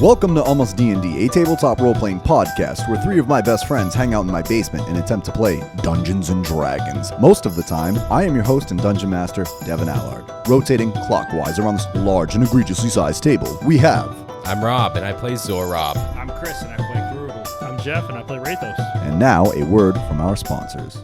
Welcome to Almost D&D, a tabletop role-playing podcast where three of my best friends hang out in my basement and attempt to play Dungeons & Dragons. Most of the time, I am your host and dungeon master, Devin Allard. Rotating clockwise around this large and egregiously sized table, we have... I'm Rob, and I play Zorrob. I'm Chris, and I play Brutal. I'm Jeff, and I play Rathos. And now, a word from our sponsors.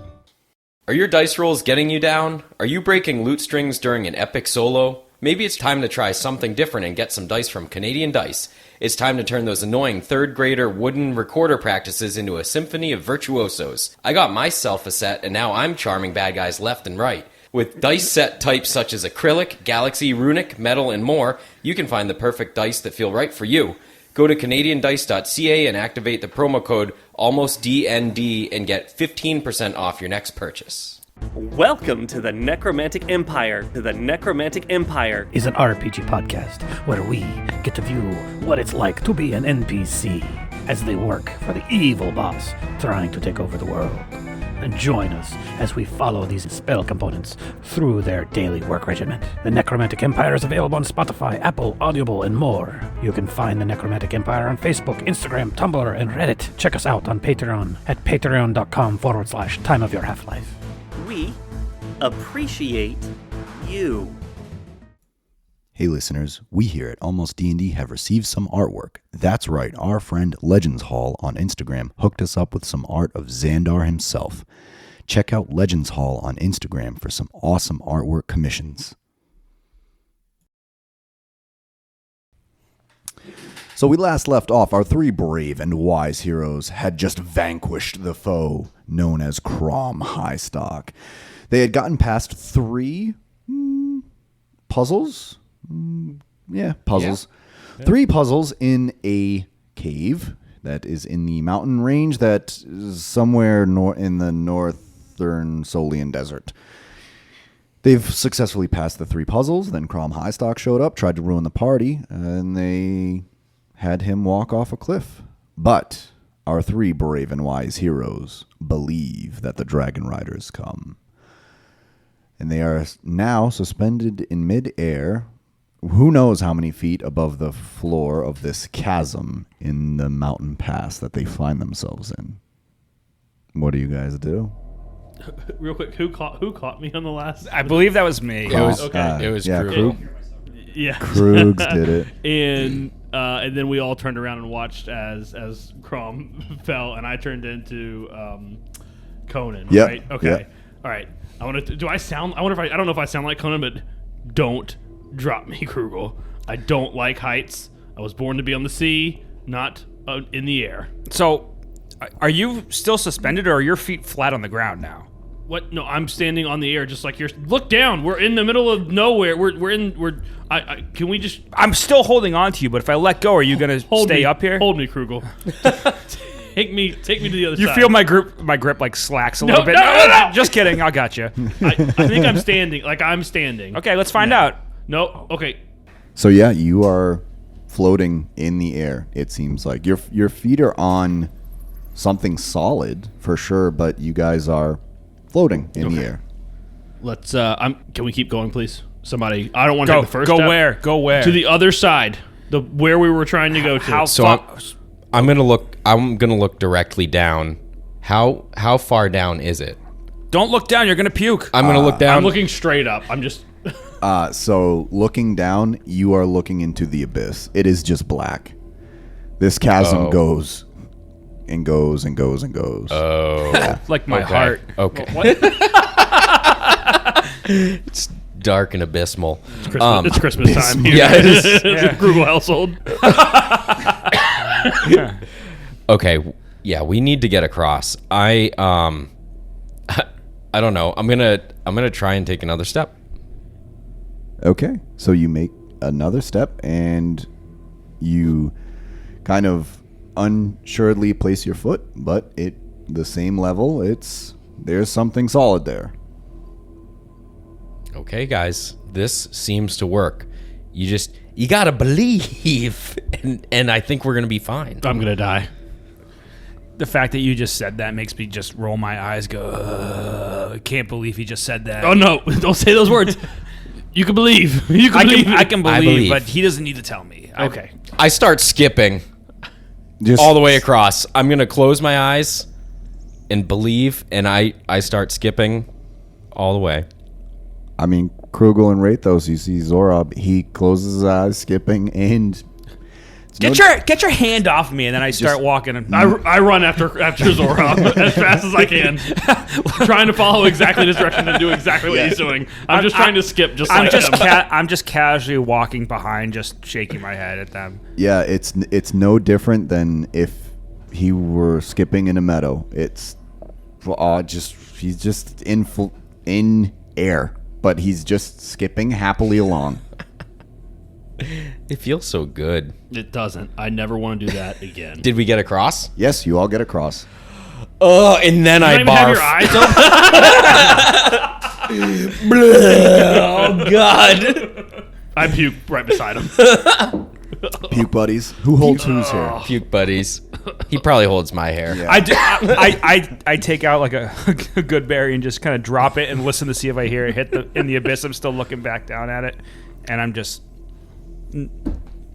Are your dice rolls getting you down? Are you breaking loot strings during an epic solo? Maybe it's time to try something different and get some dice from Canadian Dice. It's time to turn those annoying third-grader wooden recorder practices into a symphony of virtuosos. I got myself a set, and now I'm charming bad guys left and right. With dice set types such as acrylic, galaxy, runic, metal, and more, you can find the perfect dice that feel right for you. Go to CanadianDice.ca and activate the promo code ALMOSTDND and get 15% off your next purchase. Welcome to the Necromantic Empire. The Necromantic Empire is an RPG podcast where we get to view what it's like to be an NPC as they work for the evil boss trying to take over the world. And join us as we follow these spell components through their daily work regimen. The Necromantic Empire is available on Spotify, Apple, Audible, and more. You can find the Necromantic Empire on Facebook, Instagram, Tumblr, and Reddit. Check us out on Patreon at patreon.com/Time of Your Half-Life. We appreciate you. Hey listeners, we here at Almost D&D have received some artwork. That's right, our friend Legends Hall on Instagram hooked us up with some art of Xandar himself. Check out Legends Hall on Instagram for some awesome artwork commissions. So we last left off, our three brave and wise heroes had just vanquished the foe known as Crom Highstock. They had gotten past three puzzles. Puzzles. Yeah. 3 puzzles in a cave that is in the mountain range that is somewhere in the northern Solian Desert. They've successfully passed the 3 puzzles. Then Crom Highstock showed up, tried to ruin the party, and they had him walk off a cliff. But our 3 brave and wise heroes believe that the Dragon Riders come. And they are now suspended in mid-air, who knows how many feet above the floor of this chasm in the mountain pass that they find themselves in. What do you guys do? Real quick, who caught me on the last? I believe that was me. It was Krug. Yeah, Krugs did it. And then we all turned around and watched as Crom fell, and I turned into Conan. Yep. Right? Okay. Yep. All right. I don't know if I sound like Conan, but don't drop me, Krugel. I don't like heights. I was born to be on the sea, not in the air. So, are you still suspended, or are your feet flat on the ground now? What? No, I'm standing on the air, just like you're. Look down. We're in the middle of nowhere. Can we just? I'm still holding on to you, but if I let go, are you gonna stay up here? Hold me, Krugel. Take me to the other side. You feel my grip like slacks a little bit. No. Just kidding. I got you. I think I'm standing. Like I'm standing. Okay, let's find out. No. Okay. So yeah, you are floating in the air. It seems like your feet are on something solid for sure, but you guys are floating in the air. Let's. Can we keep going, please? Somebody. I don't want to take the first go step. where? Go where? To the other side. Where we were trying to go to. I'm gonna look directly down. How far down is it? Don't look down. You're gonna puke. I'm gonna look down. I'm looking straight up. I'm just. So looking down, you are looking into the abyss. It is just black. This chasm goes and goes and goes and goes. Oh, yeah. Like my heart. Okay. What? It's dark and abysmal. It's Christmas time here. Yeah, it is. The Krugel household. Okay. Yeah, we need to get across. I don't know. I'm gonna try and take another step. Okay, so you make another step and you kind of unsuredly place your foot, but the same level. There's something solid there. Okay, guys, this seems to work. You gotta believe, and I think we're gonna be fine. I'm gonna die. The fact that you just said that makes me just roll my eyes. I can't believe he just said that. Oh no! Don't say those words. You can believe. You can believe. I can believe, believe. but he doesn't need to tell me. Okay. I start skipping Just all the way across. I'm going to close my eyes and believe, and I start skipping all the way. I mean, Krugel and Rathos, you see Zorrob, he closes his eyes, skipping, and... Get your hand off me, and then I start walking. And I run after Zorrob as fast as I can, trying to follow exactly this direction and do exactly what he's doing. I'm just trying to skip just like him. I'm just casually walking behind, just shaking my head at them. Yeah, it's no different than if he were skipping in a meadow. It's he's just in air, but he's just skipping happily along. It feels so good. It doesn't. I never want to do that again. Did we get across? Yes, you all get across. Oh, and then You I don't even have your barf. eyes open. Oh, God. I puke right beside him. Puke buddies. Who holds whose hair? Puke buddies. He probably holds my hair. Yeah. I take out like a good berry and just kind of drop it and listen to see if I hear it hit in the abyss. I'm still looking back down at it, and I'm just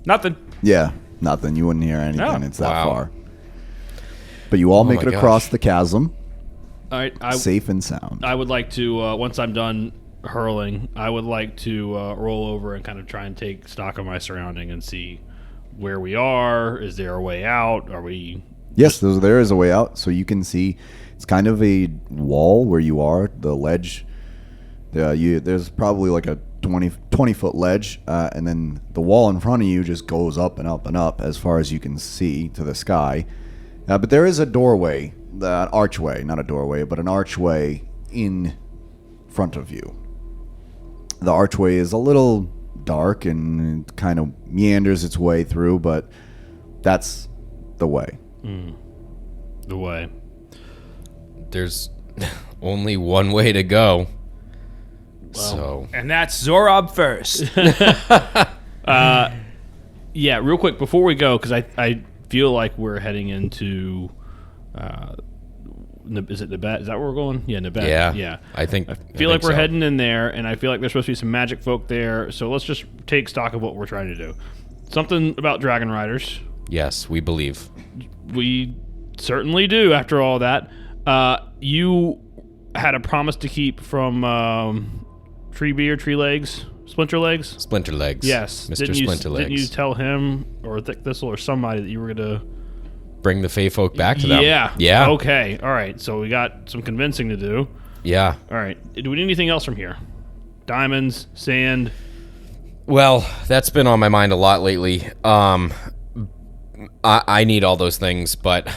nothing. Yeah, nothing. You wouldn't hear anything. No. It's that Wow. far. But you all make my it across gosh. the chasm, All right. safe and sound. I would like to, once I'm done hurling, I would like to roll over and kind of try and take stock of my surrounding and see where we are. Is there a way out? Are we... Yes, there is a way out. So you can see it's kind of a wall where you are, the ledge. There's probably like a 20-foot ledge, and then the wall in front of you just goes up and up and up as far as you can see to the sky. But there is a doorway, an archway, not a doorway, but an archway in front of you. The archway is a little dark and it kind of meanders its way through, but that's the way. The way. There's only one way to go. So And that's Zorrob first. Yeah, real quick, before we go, because I feel like we're heading into... is it Nebet? Is that where we're going? Yeah, Nebet. yeah, I think feel like we're heading in there, and I feel like there's supposed to be some magic folk there, so let's just take stock of what we're trying to do. Something about dragon riders. Yes, we believe. We certainly do, after all that. You had a promise to keep from Tree Legs? Splinter Legs? Splinter Legs. Yes. Mr. Splinter Legs. Didn't you tell him, or Thick Thistle, or somebody that you were going to... Bring the Fey folk back to them. Yeah. Yeah. Okay. All right. So we got some convincing to do. Yeah. All right. Do we need anything else from here? Diamonds, sand. Well, that's been on my mind a lot lately. I need all those things, but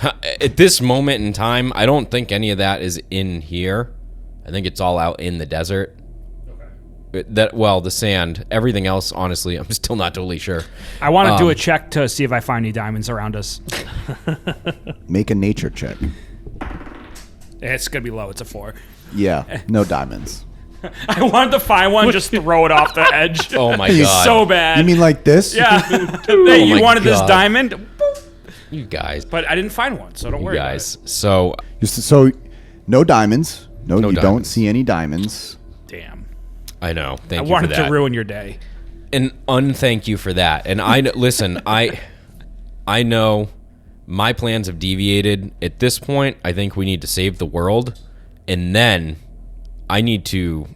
at this moment in time, I don't think any of that is in here. I think it's all out in the desert. The sand. Everything else, honestly, I'm still not totally sure. I want to do a check to see if I find any diamonds around us. Make a nature check. It's gonna be low. It's a 4. Yeah, no diamonds. I wanted to find one, just throw it off the edge. Oh my god. So bad. You mean like this? Yeah. Hey, my you wanted this God. diamond? Boop. You guys. But I didn't find one, so don't You worry guys. So, So, no diamonds. No, No you don't diamonds. see any diamonds. about it. Damn. I know. Thank I you for wanted that. to ruin your day. And unthank you for that. And listen, I know my plans have deviated. At this point, I think we need to save the world, and then I need to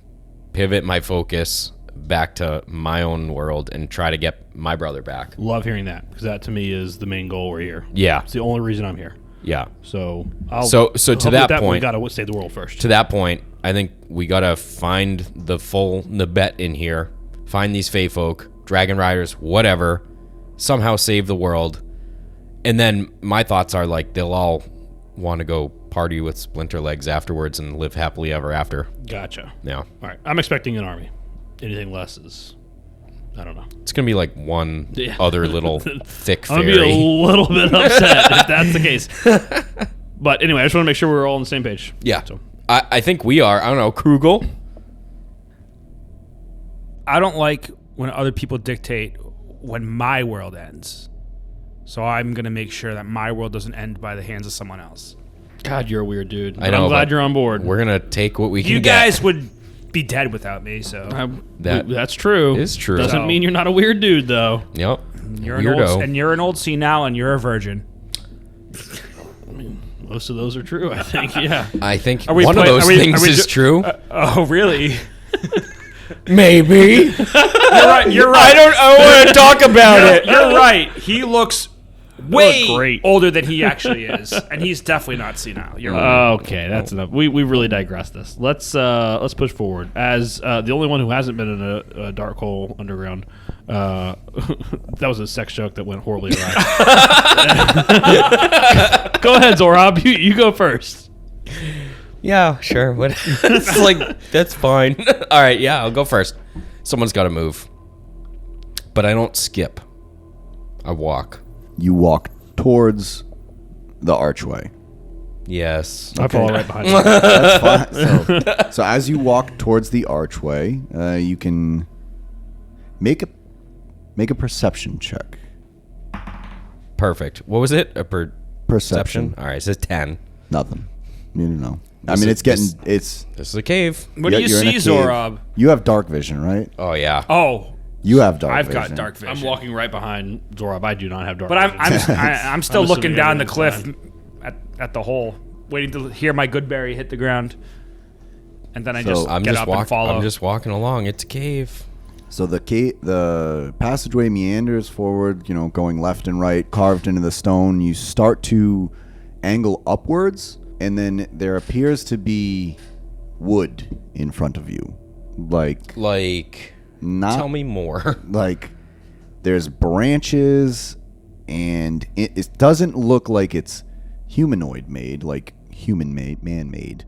pivot my focus back to my own world and try to get my brother back. Love hearing that, because that to me is the main goal we're here. Yeah. It's the only reason I'm here. Yeah. So, So to that we point- got to save the world first. To that point, I think we gotta find the full Nebet in here, find these Fey folk, dragon riders, whatever, somehow save the world, and then my thoughts are like they'll all want to go party with Splinter Legs afterwards and live happily ever after. Gotcha. Yeah, All right. I'm expecting an army. Anything less is, I don't know. it's gonna be like one Yeah. other little thick I'm going to be a fairy. little bit upset if that's the case. But anyway, I just want to make sure we're all on the same page. Yeah, So, I think we are. I don't know, Krugel. I don't like when other people dictate when my world ends. So I'm going to make sure that my world doesn't end by the hands of someone else. God, you're a weird dude. I But know, I'm glad but you're on board. We're gonna take what we can You get. guys would be dead without me. So That's true. is true. Doesn't So- mean you're not a weird dude, though. Yep. you're Weirdo. you're an old senile, and you're a virgin. Most of those are true, I think. Yeah. I think Are we one of play- those are we- things are we is ju- true. Oh, really? Maybe. You're right. You're right. I want to talk about it. You're right. He looks way great. older than he actually is, and he's definitely not senile. You're right. Okay, that's enough. We really digressed this. Let's push forward. As the only one who hasn't been in a dark hole underground, that was a sex joke that went horribly awry. Go ahead, Zorrob. You go first. Yeah, sure. What? It's like that's fine. All right, yeah, I'll go first. Someone's got to move, but I don't skip. I walk. You walk towards the archway. Yes. I follow right behind you. That's fine. So as you walk towards the archway, you can make a perception check. Perfect. What was it? A Perception. perception? All right, it says 10. Nothing. You don't know. I This mean, is- it's getting. this- It's. This is a cave. What do you you're in a see, cave. Zorrob? You have dark vision, right? Oh yeah. Oh, You have dark I've vision. got dark vision. I'm walking right behind Zorrob. I do not have dark but vision. I'm still I'm looking assuming down the everything's cliff at the hole, waiting to hear my good berry hit the ground, and then I So, just I'm get just up and walking. follow. I'm just walking along. It's a cave. So the passageway meanders forward, going left and right, carved into the stone. You start to angle upwards, and then there appears to be wood in front of you. Like not Tell me more. like there's branches, and it doesn't look like it's humanoid made, like human made, man made.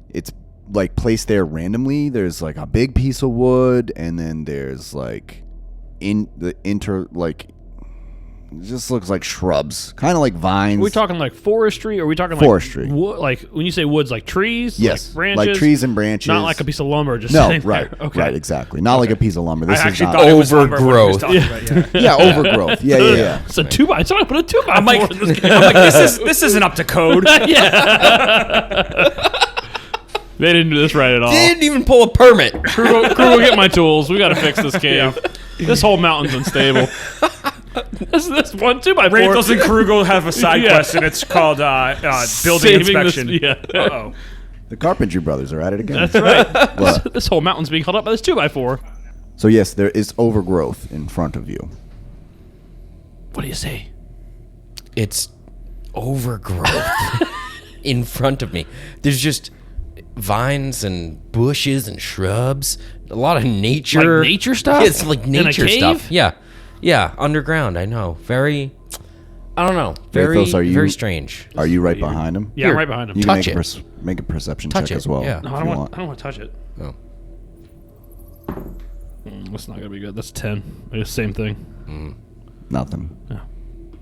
It's like placed there randomly. There's like a big piece of wood, and then there's like it just looks like shrubs, kind of like vines. Are we talking like forestry? Or are we talking Forestry. like like when you say woods, like trees? Yes, like branches, like trees and branches. Not like a piece of lumber just No, sitting right, there. Okay. right, exactly. Not like a piece of lumber. This I is actually not thought it was lumber when he was Overgrowth. talking about, yeah, overgrowth. Yeah. It's a 2x. Someone put a 2x. I'm like, in this game. I'm like, this isn't up to code. They didn't do this right at all. Didn't even pull a permit. Crew, go get my tools. We got to fix this cave. This whole mountain's unstable. This one 2x4. Rachels and Krugel have a side Yeah. quest, and it's called building Saving this- inspection. yeah. Uh-oh. The Carpentry brothers are at it again. That's right. What? This whole mountain's being held up by this 2x4. So yes, there is overgrowth in front of you. What do you say? It's overgrowth in front of me. There's just vines and bushes and shrubs. A lot of nature. Like nature stuff? Yeah, it's like In a nature cave? stuff. Yeah, underground. I know. Very. I don't know. Very, Rathos, are you- very strange. Are you right behind him? Yeah, I'm right behind him. You can Touch make it. make a perception Touch check it, as well. yeah. No, if I don't you want. I don't want to touch it. Oh. That's not gonna be good. That's 10. It's the same thing. Nothing.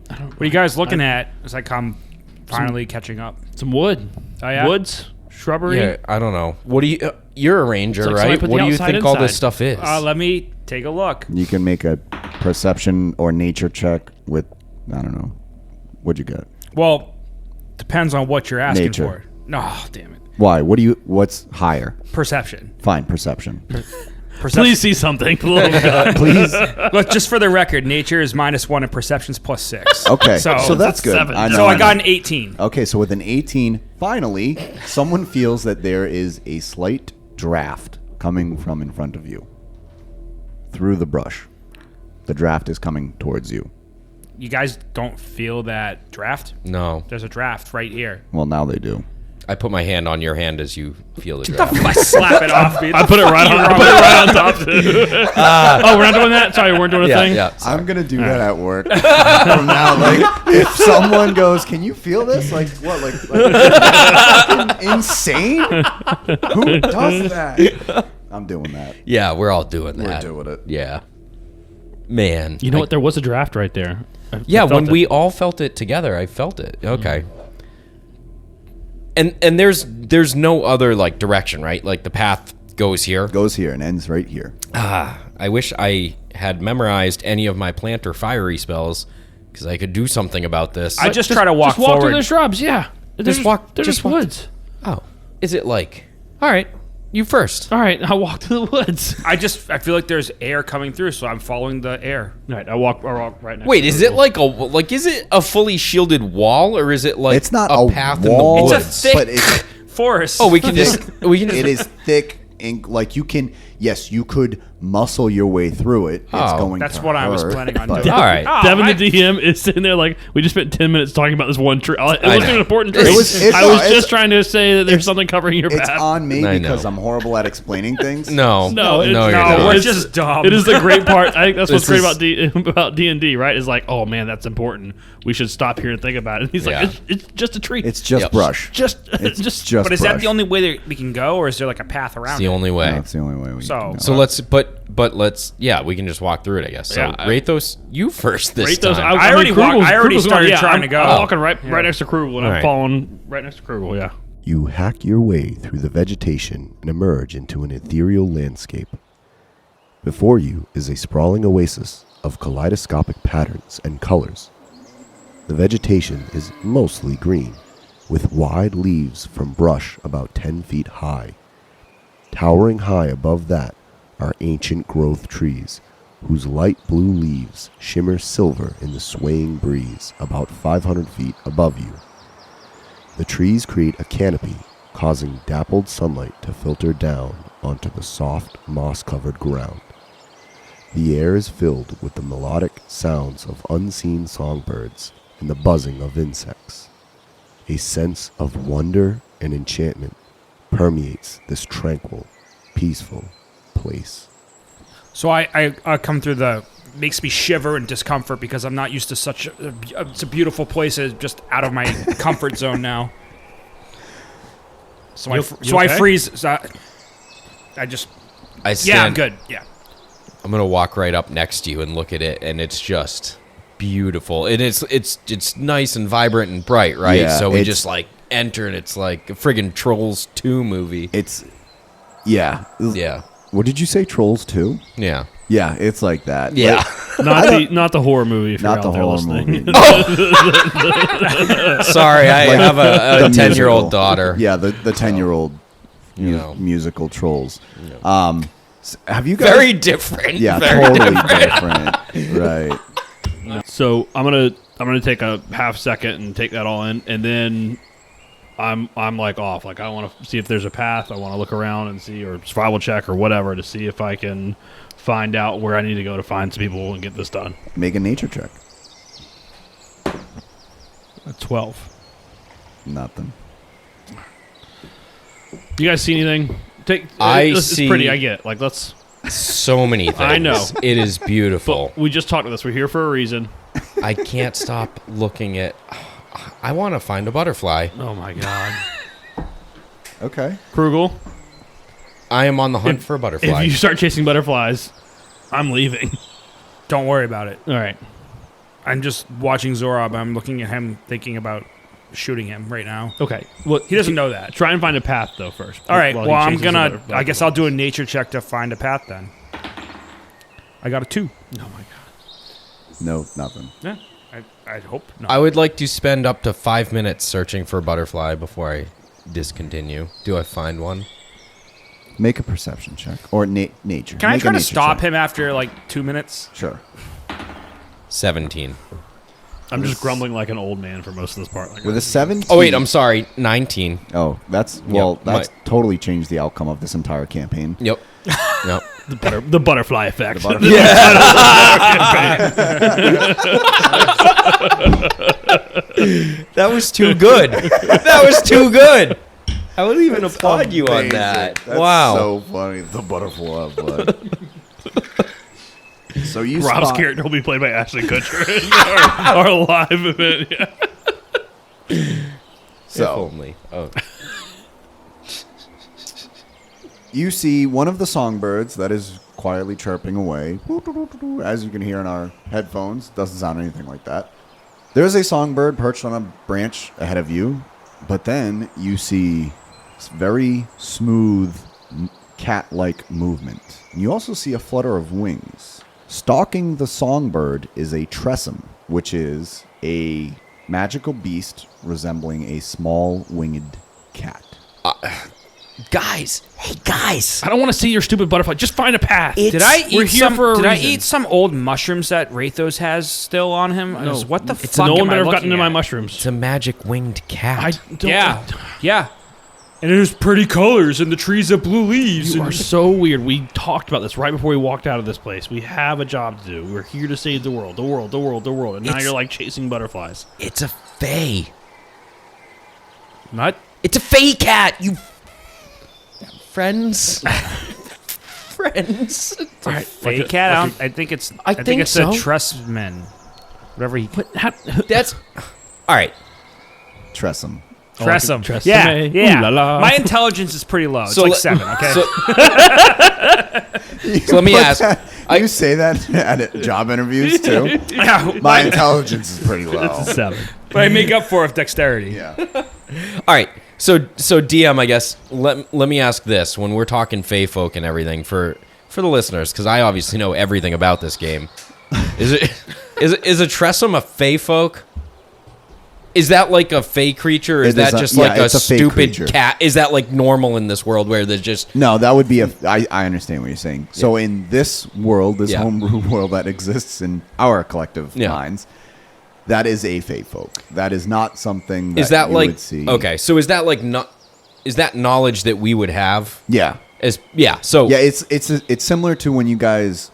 What are you guys looking at as I come finally catching up? Some wood. Oh, yeah? Woods, shrubbery. Yeah, I don't know. What do you? You're a ranger, It's like somebody right? put What the do you outside think all this inside. stuff is? Let me take a look. You can make a perception or nature check with, I don't know. What'd you get? Well, depends on what you're asking Nature. for. No, damn it. Why? What's higher? Perception. Fine, perception. Please see something. Please. Look, just for the record, nature is -1 and perception's +6. Okay, So, so that's good. 7. I know, so I know. got an 18. Okay, so with an 18, finally, someone feels that there is a slight draft coming from in front of you. Through the brush. The draft is coming towards you. You guys don't feel that draft? No. There's a draft right here. Well, now they do. I put my hand on your hand as you feel the draft. I slap it off. Dude. I put it right on. I put it right on top. Oh, we're not doing that. Sorry, we weren't doing a thing. Yeah. I'm gonna do that at work from now. Like, if someone goes, "Can you feel this?" Like, what? Like fucking insane? Who does that? I'm doing that. Yeah, we're all doing We're that. doing it. Yeah. Man. You know what? There was a draft right there. I Yeah, felt when it. we all felt it together, I felt it. Okay. And there's no other like direction, right? Like the path goes here. Goes here and ends right here. I wish I had memorized any of my plant or fiery spells because I could do something about this. I just try to walk Just walk through forward. the shrubs. Yeah. They're walk- They're just just walk- woods. Oh, is it like? All right. You first. All right, I walk to the woods. I feel like there's air coming through, so I'm following the air. All right, I walk right next. Wait, to is the it is it a fully shielded wall, or is it like It's not a a path wall. in the It's woods? a thick but it's forest. Oh, we can just it is thick ink. Like you can, yes, you could muscle your way through it. It's Oh, going. That's to what I was hurt, planning on but- doing. All right. Oh, Devin, the DM, is sitting there like, we just spent 10 minutes talking about this one tree. It wasn't know. an important tree. It was- it's- I was it's- just trying to say that there's something covering your It's path. on me I because know. I'm horrible at explaining things. No, No, it's- you're No, not. we're It's- just dumb. It is the great part. I think that's what's This great is- about D&D, right? Is like, oh man, that's important. We should stop here and think about it. And he's Yeah. like, it's just a tree. It's just Yep. brush. just It's just just. But is that brush. the only way that we can go, or is there like a path around It's the it? only way. No, it's the only way we So- can go. So let's, but let's, we can just walk through it, I guess. So Yeah, Rathos, you first this rate those. time. I already Krugel's started going, trying I'm, to go. I'm walking right next to Krugel, and All I'm right. following right next to Krugel. Yeah. You hack your way through the vegetation and emerge into an ethereal landscape. Before you is a sprawling oasis of kaleidoscopic patterns and colors. The vegetation is mostly green, with wide leaves from brush about 10 feet high. Towering high above that are ancient growth trees, whose light blue leaves shimmer silver in the swaying breeze about 500 feet above you. The trees create a canopy, causing dappled sunlight to filter down onto the soft, moss-covered ground. The air is filled with the melodic sounds of unseen songbirds and the buzzing of insects. A sense of wonder and enchantment permeates this tranquil, peaceful place. So I come through makes me shiver and discomfort because I'm not used to such it's a beautiful place. It's just out of my comfort zone now. So I okay? freeze. So I just I stand, yeah, I'm good. Yeah. I'm gonna walk right up next to you and look at it, and it's just beautiful. And it's nice and vibrant and bright, right? Yeah, So we it's- just like enter, and it's like a friggin' Trolls 2 movie. it's, yeah. Yeah, What did you say? Trolls 2? yeah, Yeah, it's like that. yeah. Not the horror movie. If Not you're the out there horror listening. movie. Sorry, I have The a 10-year-old musical. daughter. Yeah, the 10-year-old You know. musical Trolls. Have you guys? Very different. Yeah, very totally different. Right. So I'm gonna take a half second and take that all in, and then I'm like off. Like I want to see if there's a path. I want to look around and see, or survival check or whatever, to see if I can find out where I need to go to find some people and get this done. Make a nature check. 12. Nothing. You guys see anything? It's see- pretty. I get it. Like let's. So many things. I know. It is beautiful. We just talked about this. We're here for a reason. I can't stop looking at. I want to find a butterfly. Oh my god. Okay. Krugel, I am on the hunt for a butterfly. if you start chasing butterflies, I'm leaving. Don't worry about it. All right. I'm just watching Zorrob. I'm looking at him, thinking about shooting him right now. Okay. Well, He doesn't know that. try and find a path though first. All right. while he Well, I'm chases the gonna. butterfly. I guess I'll do a nature check to find a path then. I got a 2. Oh my god. No, nothing. Yeah. I hope not. I would like to spend up to 5 minutes searching for a butterfly before I discontinue. Do I find one? Make a perception check or nature. Can I Make a try to nature stop check. him after like 2 minutes? Sure. 17. I'm just grumbling like an old man for most of this part. Like, With a 17. Oh, wait, I'm sorry. 19. Oh, that's that's totally changed the outcome of this entire campaign. Yep. Yep. the butterfly effect. That was too good. That was too good. I would even applaud you on that. That's Wow. so funny. The butterfly. But. So you Rob's spot, character will be played by Ashley Kutcher in our live event. Yeah. If only. Oh. You see one of the songbirds that is quietly chirping away, as you can hear in our headphones. Doesn't sound anything like that. There's a songbird perched on a branch ahead of you, but then you see very smooth cat-like movement. And you also see a flutter of wings. Stalking the songbird is a tressum, which is a magical beast resembling a small winged cat. Guys, hey guys. I don't want to see your stupid butterfly. Just find a path. Did I We're eat here for a Did I reason. eat some old mushrooms that Rathos has still on him? No. What the It's fuck no am one I better have looking gotten into my at? mushrooms. It's a magic winged cat. I don't. Yeah. And there's pretty colors and the trees have blue leaves. You and are so weird. We talked about this right before we walked out of this place. We have a job to do. We're here to save the world, the world, the world, the world. And now you're like chasing butterflies. It's a fae. What? It's a fae cat. You friends. Friends. All right, Fake cat? I think it's. I think think it's so. a Trustman. Whatever he. That's all right. Tressum. Tressum. Tressum. Yeah. Ooh la la. My intelligence is pretty low. It's So like le- 7. Okay. So let me ask. You say that at job interviews too? My intelligence is pretty low. 7. but I make up for it with dexterity. Yeah. All right. So DM, I guess let me ask this: when we're talking fae folk and everything for the listeners, because I obviously know everything about this game, is a Tressum a fae folk? Is that like a fae creature? Or is that just like a it's a fae stupid creature. cat? Is that like normal in this world where there's just No, that would be I understand what you're saying. So in this world, this Yeah. homebrew world that exists in our collective Yeah. minds, that is a fae folk. That is not something that is that you like would see. okay? So is that like not is that knowledge that we would have? Yeah. So Yeah, it's similar to when you guys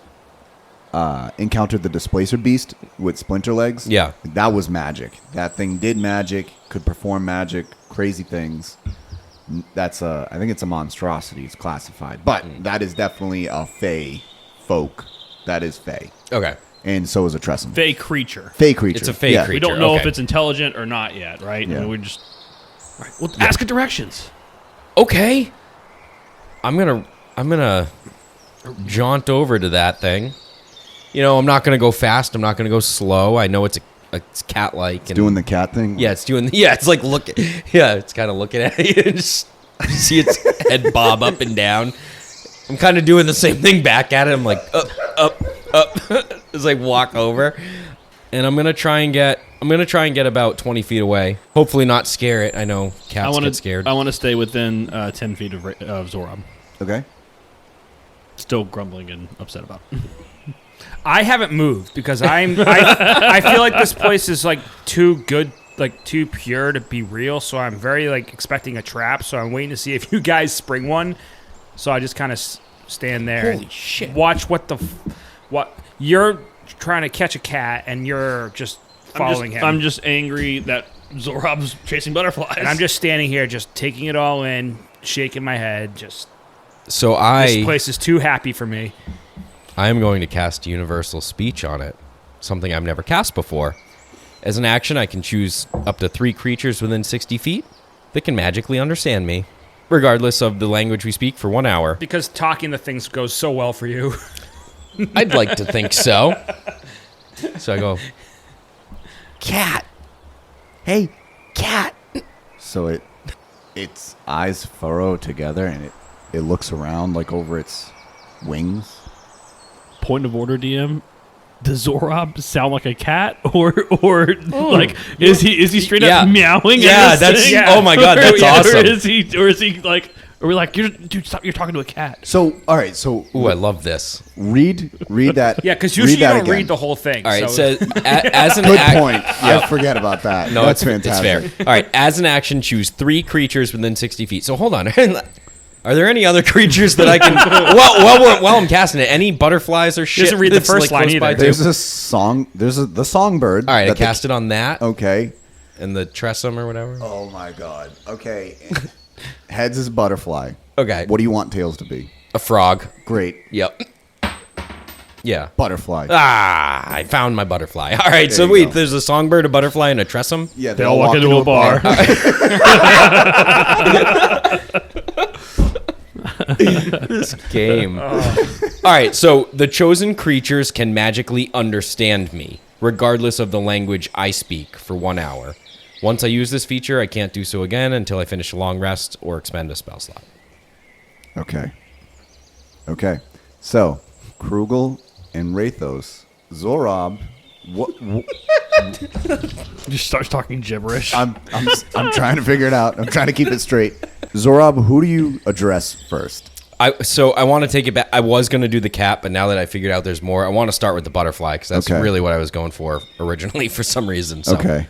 encountered the Displacer Beast with splinter legs. Yeah. That was magic. That thing did magic, could perform magic, crazy things. That's I think it's a monstrosity. It's classified. But that is definitely a fae folk. That is fae. okay. And so is a Tressum. Fae creature. Fae creature. It's a fae Yeah. creature. We don't know okay. if it's intelligent or not yet, right? Yeah. I mean, we just. Right. Well, ask it directions. Okay. I'm gonna jaunt over to that thing. You know, I'm not gonna go fast. I'm not gonna go slow. I know it's cat-like. And Doing the cat thing. yeah, it's doing. Yeah, it's like looking. Yeah, it's kind of looking at you and just see its head bob up and down. I'm kind of doing the same thing back at it. I'm like up. It's like walk over, and I'm gonna try and get about 20 feet away. Hopefully not scare it. I know cats get scared. I want to stay within 10 feet of Zorrob. Okay. Still grumbling and upset about it. I haven't moved because I feel like this place is like too good, like too pure to be real. So I'm very like expecting a trap. So I'm waiting to see if you guys spring one. So I just kind of stand there Holy and shit. watch what you're trying to catch a cat and you're just following him. I'm just angry that Zorrob's chasing butterflies. and I'm just standing here, just taking it all in, shaking my head. Just So this place is too happy for me. I am going to cast Universal Speech on it, something I've never cast before. As an action, I can choose up to 3 creatures within 60 feet that can magically understand me, regardless of the language we speak, for 1 hour. Because talking to things goes so well for you. I'd like to think so. So I go, cat. Hey, cat. So its eyes furrow together and it looks around like over its wings. Point of order, DM. Does Zorrob sound like a cat, or like is he straight Yeah. up meowing? Yeah, at this that's- thing? yeah. Oh my God, that's awesome. Or is he like? Are we like, dude, stop! You're talking to a cat. So all right, so Ooh, I love this. read that. Yeah, because usually you that don't again. read the whole thing. All right, so so as an Good point. I Yep. forget about that. No, That's it's fantastic. It's fair. All right, as an action, choose 3 creatures within 60 feet. So hold on. Are there any other creatures that I can? while I'm casting it, any butterflies or shit? doesn't read the that's, first line close by either. too? There's a song. There's the songbird. All right, I that the- cast it on that Okay. and the Tressum or whatever. Oh my god. Okay. Heads is butterfly. Okay, What do you want tails to be? a frog. Great. Yep. Yeah. Butterfly. Ah, I found my butterfly. All right, so you wait, go. there's a songbird, a butterfly, and a Tressum. Yeah, They all walk into a bar. This game. All right, so the chosen creatures can magically understand me, regardless of the language I speak, for 1 hour. Once I use this feature, I can't do so again until I finish a long rest or expend a spell slot. Okay. Okay. So, Krugel and Rathos, Zorrob. What? Just starts talking gibberish. I'm trying to figure it out. I'm trying to keep it straight. Zorrob, who do you address first? So I want to take it back. I was going to do the cat, but now that I figured out there's more, I want to start with the butterfly because that's Okay. really what I was going for originally for some reason. So Okay.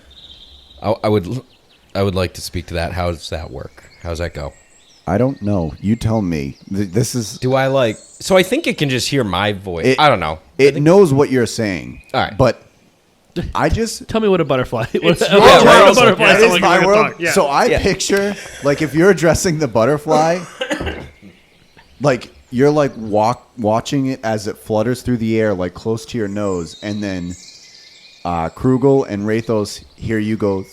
I would like to speak to that. How does that work? How's that go? I don't know. You tell me. This is. Do I like? So I think it can just hear my voice. I don't know. It knows what you're saying. All right. But I just. Tell me what a butterfly. your What a world. butterfly Yeah, sounds It is like my you're gonna world. talk. Yeah. So I picture, like, if you're addressing the butterfly, like, you're, like, watching it as it flutters through the air, like, close to your nose, and then Krugel and Rathos hear you go,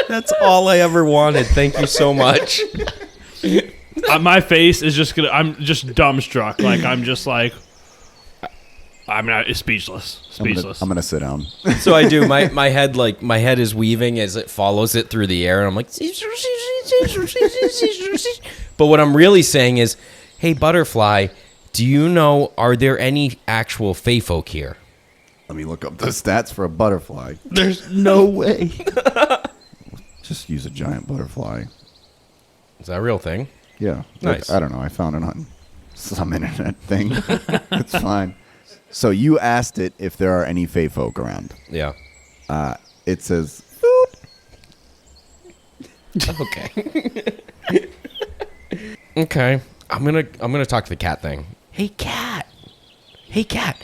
That's all I ever wanted. Thank you so much. My face is just gonna. I'm just dumbstruck. Like I'm just like. I'm not speechless. Speechless. I'm gonna sit down. So I do. My head is weaving as it follows it through the air, and I'm like. But what I'm really saying is, hey butterfly, do you know? Are there any actual Fey folk here? Let me look up the stats for a butterfly. There's no way. Just use a giant butterfly. Is that a real thing? Yeah. Nice. I don't know. I found it on some internet thing. It's fine. So you asked it if there are any Fey folk around. Yeah. It says food. Okay. Okay. I'm gonna talk to the cat thing. Hey cat. Hey cat.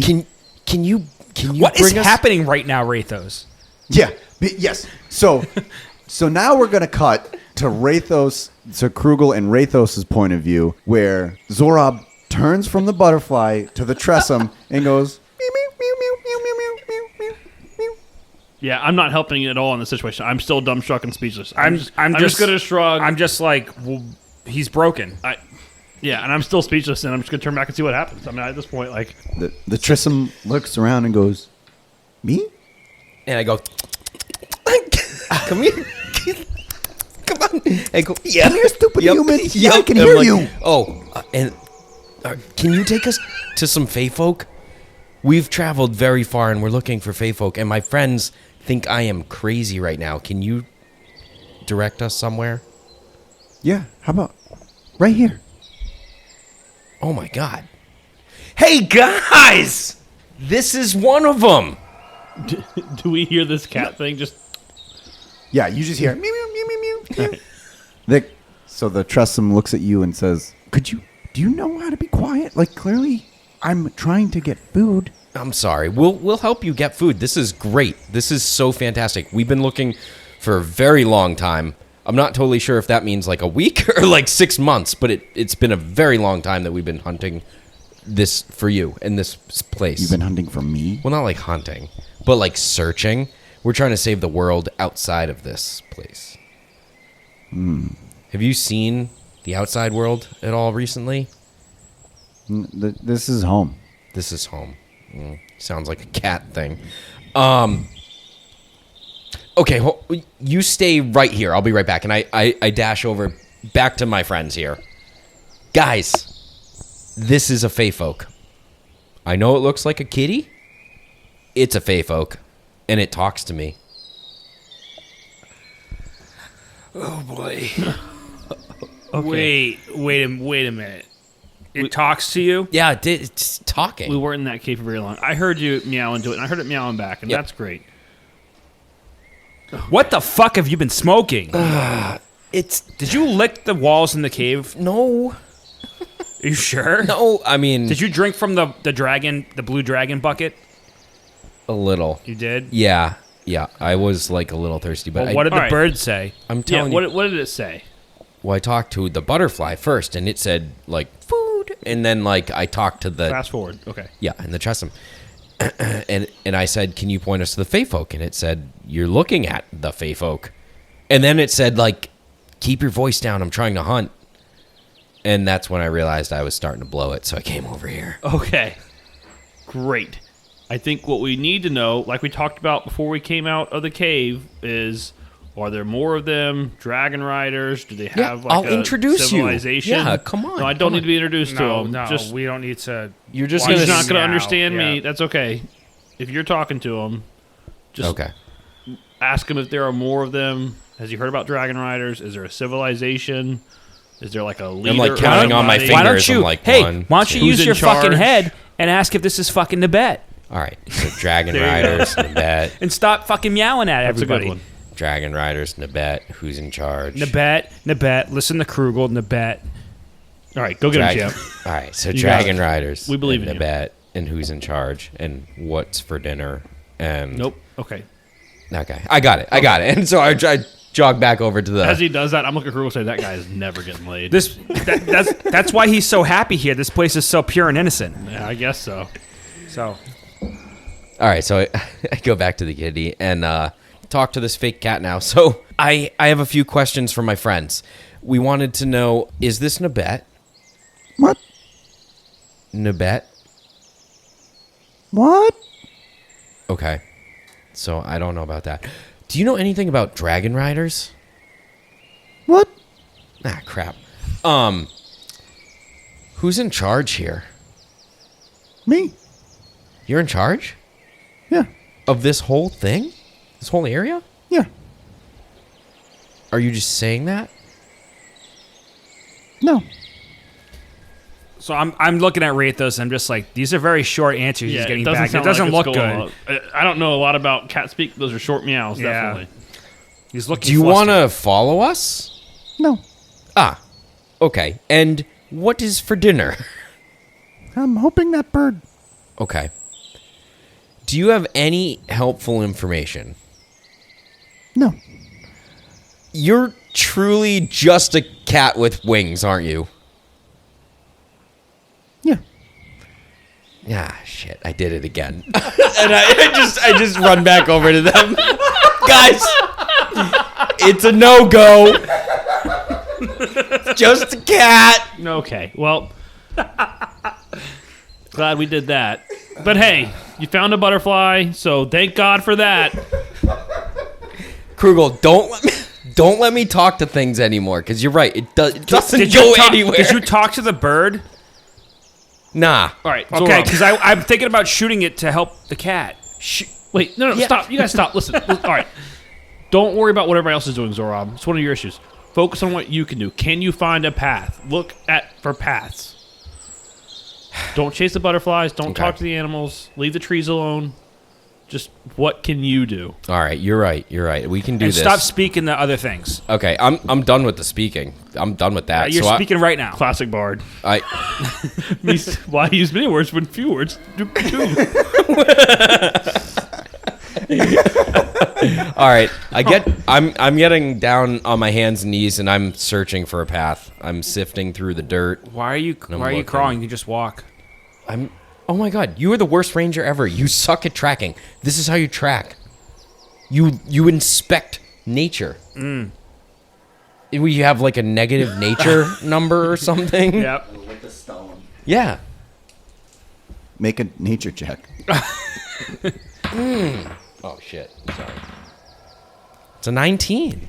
Can you What is bring us- happening right now, Rathos? Yeah. Yes. So now we're gonna cut to Rathos, to Krugel and Rathos' point of view, where Zorrob turns from the butterfly to the Tressum and goes meow, meow, meow, meow, meow, meow, meow, meow, meow. Yeah, I'm not helping at all in the situation. I'm still dumbstruck and speechless. I'm just gonna shrug. I'm just like, well, he's broken. Yeah, and I'm still speechless, and I'm just gonna turn back and see what happens. I mean, at this point, like, The Tressum looks around and goes, me? And I go, come here. Come on. I go, yeah. Come here, stupid human. Yeah, I can And hear I'm you. Oh, and can you take us to some Fey folk? We've traveled very far, and we're looking for Fey folk, and my friends think I am crazy right now. Can you direct us somewhere? Yeah, how about right here? Oh my god. Hey guys! This is one of them. do we hear this cat thing? Just Yeah, you just hear meow, meow, meow, meow, meow. So the Tressum looks at you and says, do you know how to be quiet? Like, clearly, I'm trying to get food. I'm sorry. We'll help you get food. This is great. This is so fantastic. We've been looking for a very long time. I'm not totally sure if that means like a week or like 6 months, but it's been a very long time that we've been hunting this for you in this place. You've been hunting for me? Well, not like hunting, but like searching. We're trying to save the world outside of this place. Have you seen the outside world at all recently? This is home. This is home. Sounds like a cat thing. Okay, you stay right here. I'll be right back. And I dash over back to my friends here. Guys, this is a Fey folk. I know it looks like a kitty. It's a Fey folk. And it talks to me. Oh boy. Wait a minute. It talks to you? Yeah, it's talking. we weren't in that cave for very long. I heard you meow into it, and I heard it meowing back, and Yep. that's great. What the fuck have you been smoking? It's Did you lick the walls in the cave? no, Are you sure? no. I mean, Did you drink from the blue dragon bucket? a little? You did? Yeah. I was like a little thirsty, but Well, what did the Alright. bird say? I'm Yeah, telling you. what did it say? Well, I talked to the butterfly first, and it said like food, and then like I talked to the Fast forward. Okay. and the Tressum, and I said, "Can you point us to the Fey folk?" And it said, "You're looking at the Fey folk," and then it said like, "Keep your voice down. I'm trying to hunt," and that's when I realized I was starting to blow it, so I came over here. Okay. Great. I think what we need to know, like we talked about before we came out of the cave, is are there more of them? Dragon riders? Do they Yeah, have like I'll a introduce you. civilization? Yeah, come on, No, I don't come need on. to be introduced to No, them. no, Just, we don't need to. You're just he's gonna not going to now, understand me. yeah. That's okay. If you're talking to him, Just Okay. ask him if there are more of them. Has he heard about dragon riders? Is there a civilization? Is there like a leader? I'm like counting on my somebody? fingers. Why don't you? I'm like, hey, 1, why don't you 2. use Who's in your fucking charge? head and ask if this is fucking Nebet, All right. So Dragon There you go. Riders, Nebet. and stop fucking meowing at That's a everybody. good one. Dragon Riders, Nebet. Who's in charge? Nebet. Listen to Krugel, Nebet. All right, go get him, champ. All right. So You Dragon got it. Riders. We believe and in you. Nebet, and who's in charge, and what's for dinner, and Nope. Okay. Okay, I got it. And so I jog back over to the. As he does that, I'm looking at Krugel and say, that guy is never getting laid. That's why he's so happy here. This place is so pure and innocent. Yeah, I guess so. So All right, so I go back to the kitty and talk to this fake cat now. So I have a few questions from my friends. We wanted to know, is this Nebet? What? Nebet? What? Okay. So I don't know about that. Do you know anything about dragon riders? What? Ah, crap. Who's in charge here? Me? You're in charge? Yeah. Of this whole thing? This whole area? Yeah. Are you just saying that? No. So I'm looking at Rathos and I'm just like, these are very short answers he's getting back. It doesn't look good. I don't know a lot about cat speak. Those are short meows, Yeah. definitely. He's looking Do you want flustered. to follow us? No. Ah, okay. And what is for dinner? I'm hoping that bird. Okay. Do you have any helpful information? No. You're truly just a cat with wings, aren't you? Yeah. Ah, shit. I did it again. And I just run back over to them. Guys, it's a no-go. It's just a cat. Okay, well, glad we did that. But hey, you found a butterfly, so thank God for that. Krugel, don't let me talk to things anymore, because you're right. It doesn't Did go you talk, anywhere. Did you talk to the bird? Nah. All right, Okay, Zorrob. because I'm thinking about shooting it to help the cat. Wait, no, Yeah. stop. You guys stop. Listen. All right. Don't worry about what everybody else is doing, Zorrob. It's one of your issues. Focus on what you can do. Can you find a path? Look for paths. Don't chase the butterflies. Don't Okay. talk to the animals. Leave the trees alone. Just what can you do? All right, you're right. We can do And this. stop speaking to other things. Okay, I'm done with the speaking. I'm done with that. You're So speaking right now. Classic bard. I Why use many words when few words do? all right. I'm getting down on my hands and knees and I'm searching for a path. I'm sifting through the dirt. Why are you looking. crawling? You can just walk. Oh my god, you are the worst ranger ever. You suck at tracking. This is how you track. You inspect nature. We have like a negative nature number or something. Yep. Like the stone. Yeah. Make a nature check. Oh shit. Sorry. It's a 19.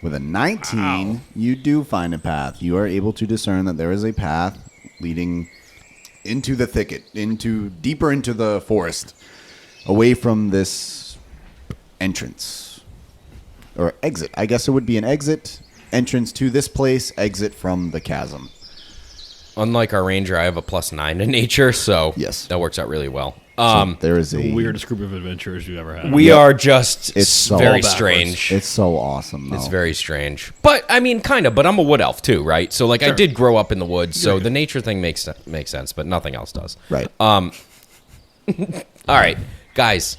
With a 19, you do find a path. You are able to discern that there is a path leading into the thicket, deeper into the forest, away from this entrance. Or exit. I guess it would be an exit, entrance to this place, exit from the chasm. Unlike our ranger, I have a +9 in nature, so Yes. that works out really well. So there is The a weirdest group of adventurers you ever had. We are just It's so very backwards. strange. It's so awesome, though. It's very strange. But, I mean, kind of. But I'm a wood elf, too, right? So, like, I did grow up in the woods, so the nature thing makes sense, but nothing else does. Right. All right, guys.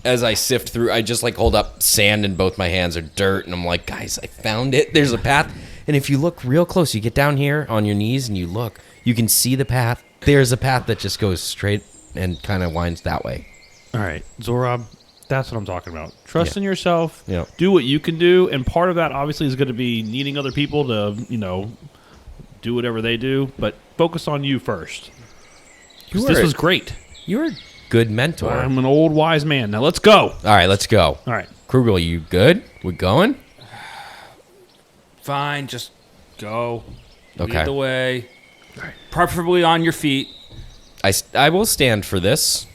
As I sift through, I just, like, hold up sand in both my hands or dirt, and I'm like, guys, I found it. There's a path. And if you look real close, you get down here on your knees and you look, you can see the path. There's a path that just goes straight and kind of winds that way. All right, Zorrob, that's what I'm talking about. Trust in yourself. Yeah. Do what you can do, and part of that obviously is going to be needing other people to, do whatever they do. But focus on you first. 'Cause this was great. You're a good mentor. I'm an old wise man. Now let's go. All right, let's go. All right. Krugel, you good? We going? Fine, just go. Okay. Lead the way. Preferably on your feet. I will stand for this.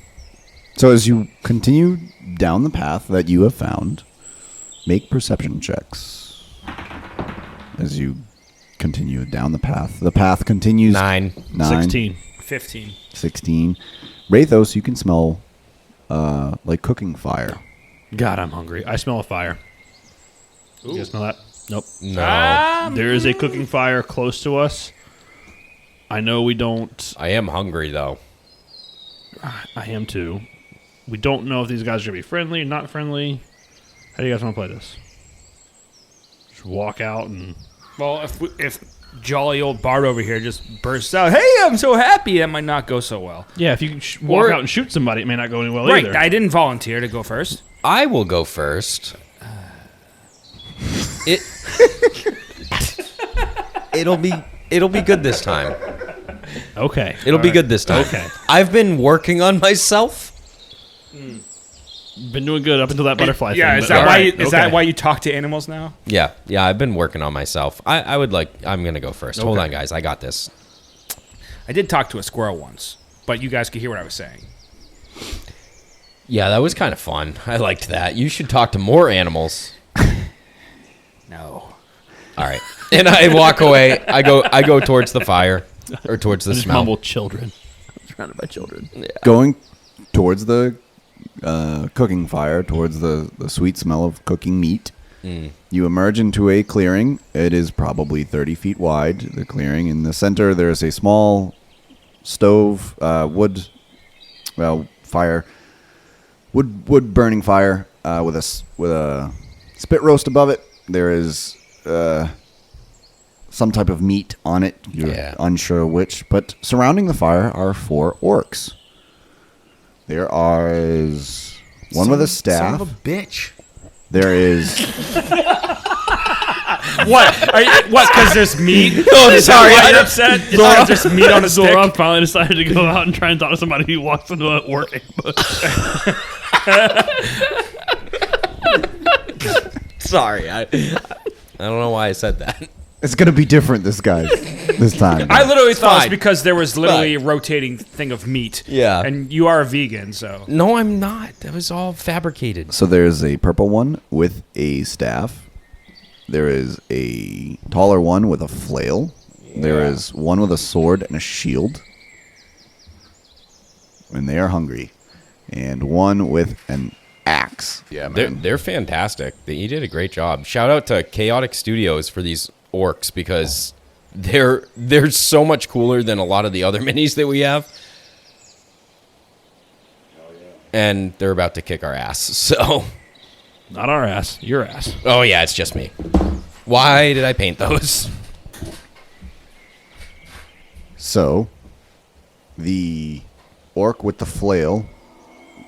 So as you continue down the path that you have found, make perception checks. As you continue down the path continues. 9. 16. 15. 16. Rathos, you can smell like cooking fire. God, I'm hungry. I smell a fire. You guys smell that? Nope. No. There is a cooking fire close to us. I know we don't. I am hungry, though. I am too. We don't know if these guys are going to be friendly or not friendly. How do you guys want to play this? Just walk out and... Well, if jolly old Bart over here just bursts out, "Hey, I'm so happy," that might not go so well. Yeah, if you walk out and shoot somebody, it may not go any well either. Right, I didn't volunteer to go first. I will go first. It'll be good this time. Okay. It'll be good this time. Okay. I've been working on myself. Been doing good up until that butterfly thing. Yeah, but- is that all why? right, Is okay. that why you talk to animals now? Yeah, I've been working on myself. I'm gonna go first. Hold on, guys. I got this. I did talk to a squirrel once, but you guys could hear what I was saying. Yeah, that was kind of fun. I liked that. You should talk to more animals. No. All right. And I walk away. I go towards the fire or towards the Just smell. mumble children. Surrounded by children. Going towards the cooking fire, towards the sweet smell of cooking meat. You emerge into a clearing. It is probably 30 feet wide, the clearing. In the center, there is a small stove, wood burning fire with a spit roast above it. There is some type of meat on it. You're unsure which. But surrounding the fire are 4 orcs. There is one with a staff. Son of a bitch. There is... What? What? Because there's meat? Oh, Is sorry. that why you're upset? Because there's meat on a stick? Zorrob finally decided to go out and try and talk to somebody who walks into a work ambush. Sorry. I don't know why I said that. It's going to be different this time. I literally thought it was fine. because there was literally a rotating thing of meat. Yeah. And you are a vegan, so. No, I'm not. That was all fabricated. So there's a purple one with a staff. There is a taller one with a flail. There is one with a sword and a shield. And they are hungry. And one with an axe. Yeah, man. They're fantastic. You did a great job. Shout out to Chaotic Studios for these orcs because they're so much cooler than a lot of the other minis that we have. And they're about to kick our ass. So, Not our ass. Your ass. oh yeah, it's just me. Why did I paint those? So, the orc with the flail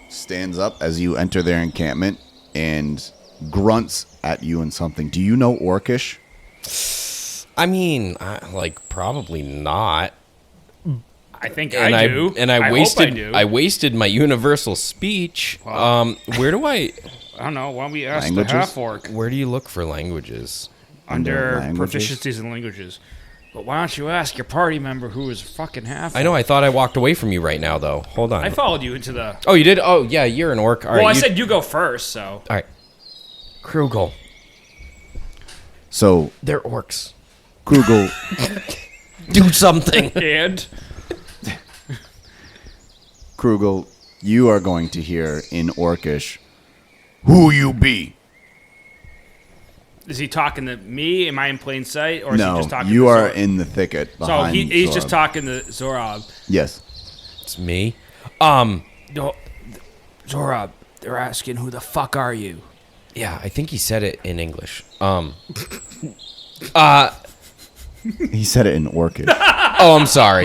stands up as you enter their encampment and grunts at you and something. Do you know Orcish? I mean, probably not. I think And I do. I wasted. Hope I do. I wasted my universal speech. Wow. Where do I? I don't know. Why don't we ask Languages? the half orc Where do you look for languages? under languages? proficiencies in languages? But why don't you ask your party member who is fucking half? I know. I thought I walked away from you right now, though. Hold on. I followed you into the. Oh, you did? Oh, yeah. You're an orc. All right. Well, I you- said you go first, so. All right. Krugel. So, They're orcs. Krugel, Do something. And Krugel, you are going to hear in Orcish, "Who you be?" is he talking to me? Am I in plain sight, or is he No, just talking? you to are Zorrob? in the thicket So behind he's just Zorrob. talking to Zorrob. Yes. It's me. No, Zorrob, they're asking who the fuck are you? Yeah, I think he said it in English. He said it in Orcish. Oh, I'm sorry.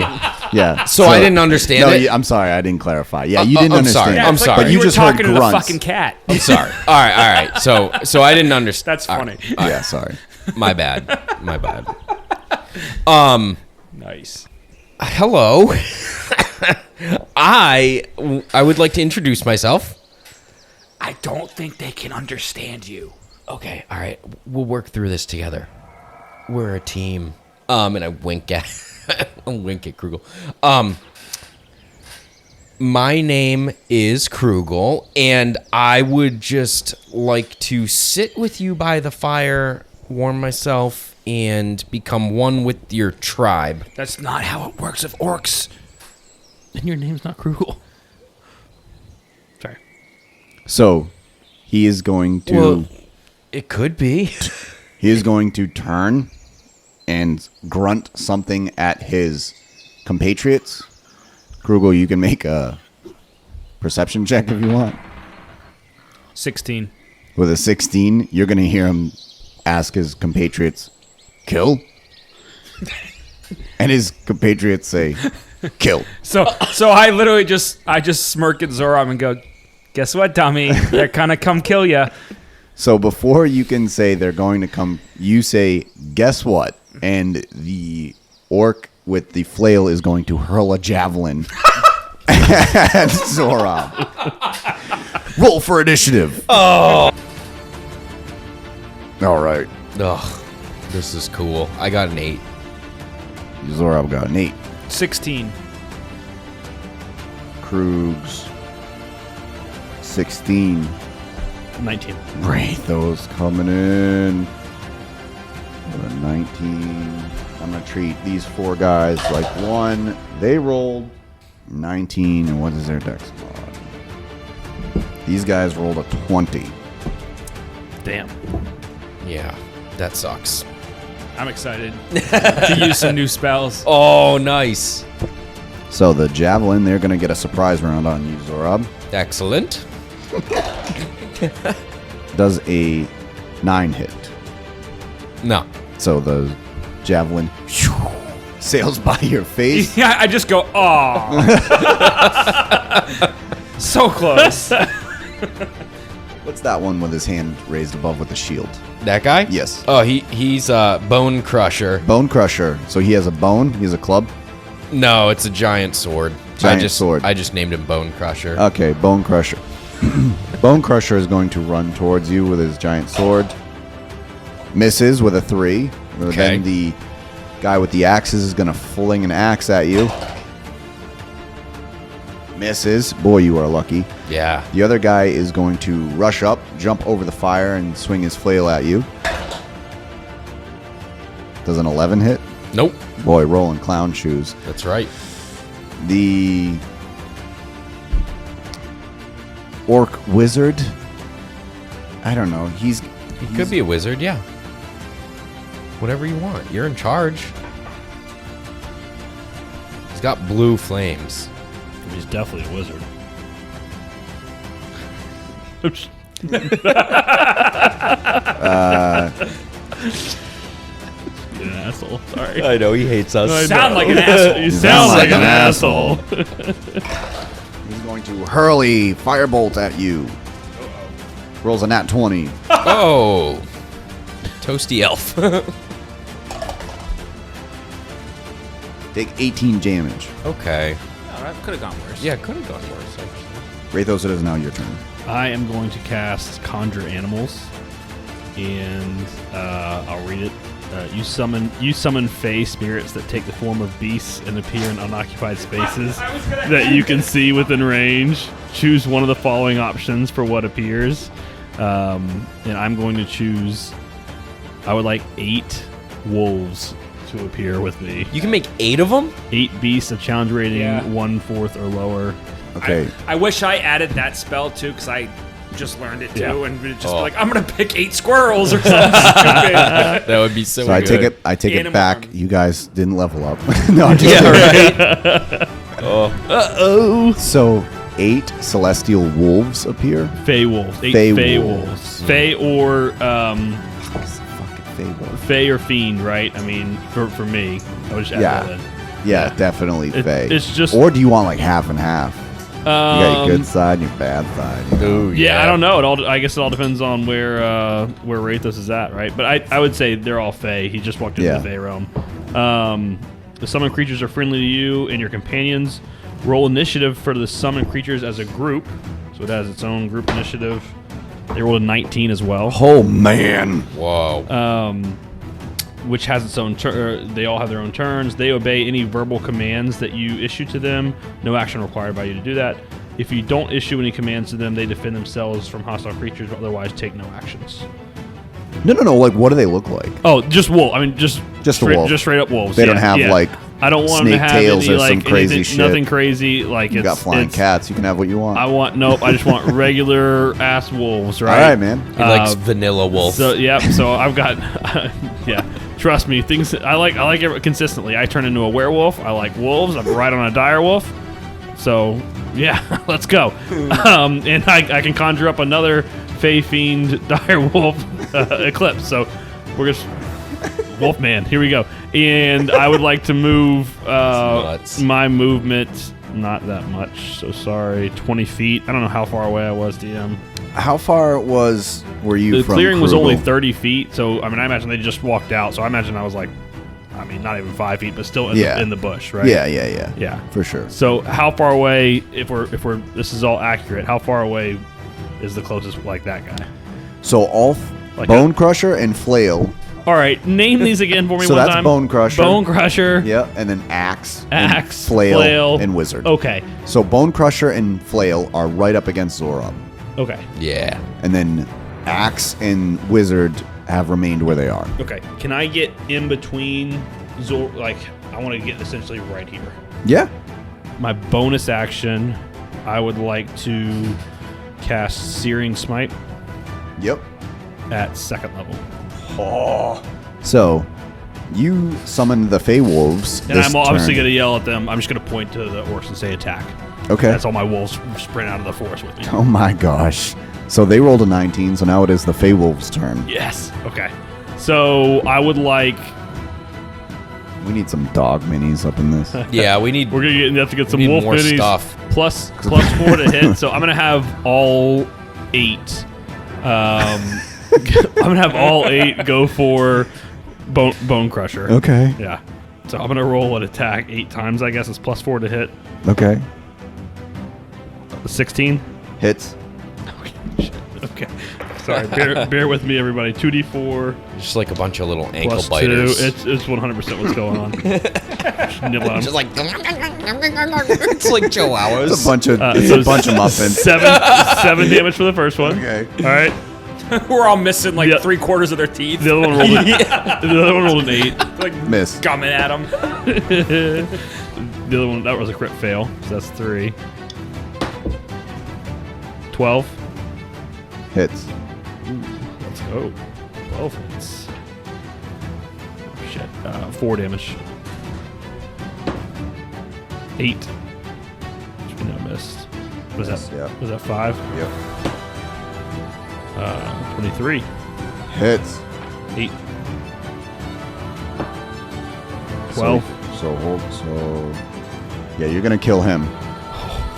Yeah. So I didn't understand no, it? I'm sorry. I didn't clarify. Yeah, you didn't I'm understand. sorry. Yeah, I'm it's sorry. Like But you you were just heard talking to the grunts. fucking cat. I'm sorry. All right. So I didn't understand. That's funny. Yeah, sorry. My bad. Nice. Hello. I would like to introduce myself. I don't think they can understand you. Okay. All right. We'll work through this together. We're a team. And I wink at Krugel. my name is Krugel, and I would just like to sit with you by the fire, warm myself, and become one with your tribe. That's not how it works with orcs. And your name's not Krugel. Sorry. So he is going to Well, it could be. he is going to turn and grunt something at his compatriots. Krugel, you can make a perception check if you want. 16. With a 16, you're going to hear him ask his compatriots, "Kill?" And his compatriots say, "Kill." So I literally just smirk at Zorrob and go, "Guess what, dummy? They're gonna come kill ya." So before you can say they're going to come, you say, "Guess what?" And the orc with the flail is going to hurl a javelin at Zorrob. Roll for initiative. Oh. All right. Ugh, this is cool. I got an 8. Zorrob got an 8. 16. Krugs 16. 19. Wraithos coming in. With a 19. I'm going to treat these 4 guys like one. They rolled 19. And what is their dex mod? These guys rolled a 20. Damn. Yeah, that sucks. I'm excited to use some new spells. Oh, nice. So the javelin, they're going to get a surprise round on you, Zorrob. Excellent. Does a 9 hit. No. So the javelin sails by your face. Yeah, I just go, "Aw." So close. What's that one with his hand raised above with the shield? That guy? Yes. Oh, he's Bone Crusher. Bone Crusher. So he has a bone. He has a club. No, it's a giant sword. Giant sword. I just named him Bone Crusher. Okay, Bone Crusher. Bone Crusher is going to run towards you with his giant sword. Misses with a 3. Okay. Then the guy with the axes is going to fling an axe at you. Misses. Boy, you are lucky. Yeah. The other guy is going to rush up, jump over the fire, and swing his flail at you. Does an 11 hit? Nope. Boy, rolling clown shoes. That's right. The orc wizard, I don't know. He could be a wizard, yeah. Whatever you want. You're in charge. He's got blue flames. He's definitely a wizard. You're an asshole. Sorry. I know, he hates us. Sound like an asshole. You sound like an asshole. He's going to hurl a firebolt at you. Rolls a nat 20. Oh. Toasty elf. Take 18 damage. Okay. Oh, that could have gone worse. Yeah, could have gone worse, actually. Rathos, it is now your turn. I am going to cast Conjure Animals, and I'll read it. You summon fey spirits that take the form of beasts and appear in unoccupied spaces that you can see within range. Choose one of the following options for what appears, and I'm going to choose. I would like 8 wolves to appear with me. You can make 8 of them? 8 beasts of challenge rating Yeah. 1/4 or lower. Okay. I wish I added that spell too, because I just learned it too, Yeah. and it'd just be like, I'm gonna pick 8 squirrels or something stupid. That would be so So I good. take it Animal back. arm. You guys didn't level up. No, I'm just Yeah, kidding. right? So 8 celestial wolves appear. Fey wolves. 8 Fey Fey wolves. wolves. Fey or Fucking fable. Fey or fiend, right? I mean, for me, I would just add Yeah. that in. Yeah, definitely fey. it's just- Or do you want like half and half? You got your good Um, side and your bad side. You know? Ooh, yeah, I don't know. I guess it all depends on where Rathos is at, right? But I would say they're all Fey. He just walked into Yeah. the Fey realm. The summoned creatures are friendly to you and your companions. Roll initiative for the summoned creatures as a group, so it has its own group initiative. They rolled a 19 as well. Oh man. Whoa. which has its own turn. They all have their own turns. They obey any verbal commands that you issue to them. No action required by you to do that. If you don't issue any commands to them, they defend themselves from hostile creatures, but otherwise take no actions. No. Like, what do they look like? Oh, just wolf. I mean, just a wolf. Just straight up wolves. They don't have like. I don't want them to snake have tails any or like some crazy anything, shit. nothing crazy. Like You got flying cats. You can have what you want. I just want regular ass wolves, right? All right, man. He likes vanilla wolf. So so I've got yeah. Trust me, things I like it consistently. I turn into a werewolf. I like wolves. I'm right on a dire wolf. So yeah, let's go. And I can conjure up another Fey Fiend dire wolf eclipse. So we're just Wolfman. Here we go. And I would like to move my movement. Not that much. So sorry. 20 feet. I don't know how far away I was, DM. How far were you The from clearing was only Krugel? 30 feet. So, I mean, I imagine they just walked out. So I imagine I was like, I mean, not even 5 feet, but still in the bush, right? Yeah. Yeah. For sure. So how far away, if we're this is all accurate, how far away is the closest like that guy? So all Like Bone Crusher and Flail. All right, name these again for me So one that's time. Bone Crusher. Bone Crusher. Yeah, and then Axe, Axe, and Flail, Flail. and Wizard. Okay. So Bone Crusher and Flail are right up against Zorrob. Okay. Yeah. And then Axe and Wizard have remained where they are. Okay. Can I get in between like I want to get essentially right here. Yeah. My bonus action, I would like to cast Searing Smite Yep. at 2nd level. So you summon the Fey Wolves. And I'm obviously turn. going to yell at them. I'm just going to point to the orcs and say attack. Okay. That's all my wolves sprint out of the forest with me. Oh my gosh. So they rolled a 19, so now it is the Fey Wolves' turn. Yes. Okay. So I would like. We need some dog minis up in this. Yeah, we need. We're gonna have to get some need wolf more minis stuff. plus 4 to hit. So I'm gonna have all 8. I'm gonna have all 8 go for bone crusher. Okay. Yeah. So I'm gonna roll an attack 8 times. I guess it's plus 4 to hit. Okay. 16. Hits. Okay. Sorry. Bear with me, everybody. 2d4 Just like a bunch of little ankle plus 2. biters. It's 100% what's going on. Just nibble on 'em. Just like it's like chihuahuas. It's a bunch of So a bunch of muffins. 7 damage for the first one. Okay. All right. We're all missing like Yeah. 3/4 of their teeth. The other one rolled the other one rolled an 8. Like Miss. gumming at them. The other one, that was a crit fail. So that's 3. 12. Hits. Let's go. 12 hits. Oh, shit. 4 damage. 8. Which we now missed. Was Yes, that? yeah. Was that 5? Yep. 23. Hits. 8. 12. So hold. So yeah, you're gonna kill him.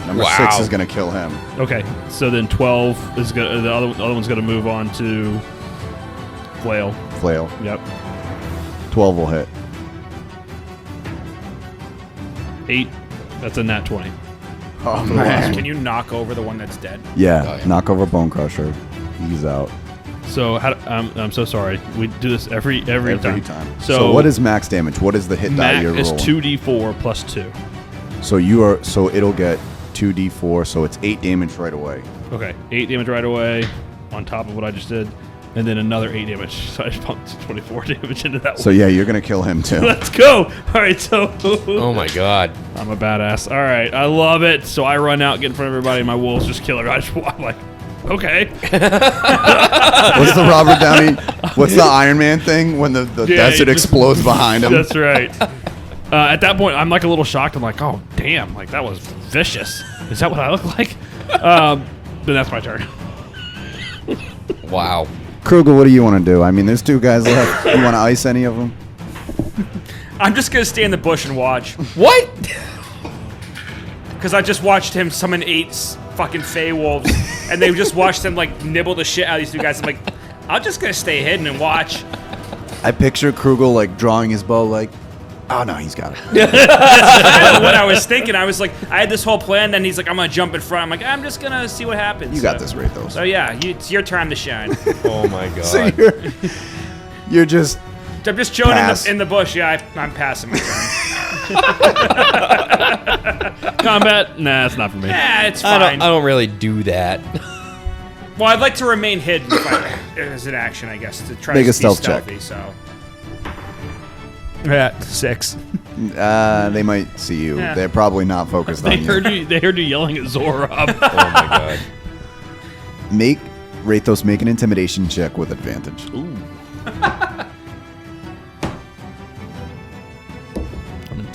Number Wow. 6 is gonna kill him. Okay, so then 12 is gonna. The other one's gonna move on to Flail. Flail. Yep. 12 will hit. 8. That's a nat 20. Oh man. Can you knock over the one that's dead? Yeah. Oh, yeah. Knock over Bone Crusher. He's out. So I'm so sorry. We do this every time. So what is max damage? What is the hit die max you're is rolling? 2d4 plus 2. So it'll get 2d4. So it's 8 damage right away. Okay, 8 damage right away on top of what I just did, and then another 8 damage. So I just pumped 24 damage into that So one. yeah, you're gonna kill him too. Let's go. All right, so Oh my god. I'm a badass. All right, I love it. So I run out, get in front of everybody, and my wolves just kill her. I'm like, okay. What's the Robert Downey? What's the Iron Man thing when the Yeah, desert he just- explodes behind him? That's right. At that point, I'm like a little shocked. I'm like, oh, damn. Like, that was vicious. Is that what I look like? Then that's my turn. Wow. Krugel, what do you want to do? I mean, there's 2 guys left. You want to ice any of them? I'm just gonna stay in the bush and watch. What? Because I just watched him summon 8 fucking Fey Wolves, and they just watched them like nibble the shit out of these 2 guys. I'm like, I'm just gonna stay hidden and watch. I picture Krugel like drawing his bow like, oh no, he's got it. That's what I was thinking. I was like, I had this whole plan, then he's like, I'm gonna jump in front. I'm like, I'm just gonna see what happens. You got this, Rathos. So yeah, it's your time to shine. Oh my god. So you're just I'm just chilling Pass. in the bush. Yeah, I'm passing my turn. Combat? Nah, it's not for me. Yeah, it's I fine. don't really do that. Well, I'd like to remain hidden as an action, I guess, to try Make to a be stealth check. stealthy. So, yeah, 6. They might see you. Yeah. They're probably not focused They on you. heard you. They heard you yelling at Zorrob. Oh my god. Make Rathos make an intimidation check with advantage.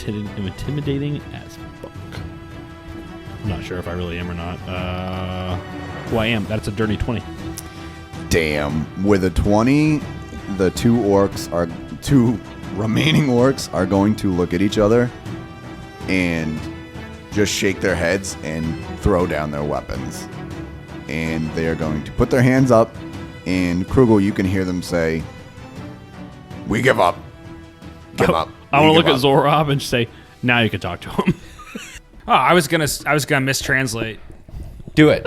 I'm intimidating as fuck. I'm not sure if I really am or not. Oh, I am. That's a dirty 20. Damn. With a 20, the two remaining orcs are going to look at each other and just shake their heads and throw down their weapons. And they are going to put their hands up, and Krugel, you can hear them say, "We give up. Give up." I want to We look give at Zorrob and say, "Now you can talk to him." Oh, I was gonna mistranslate. Do it.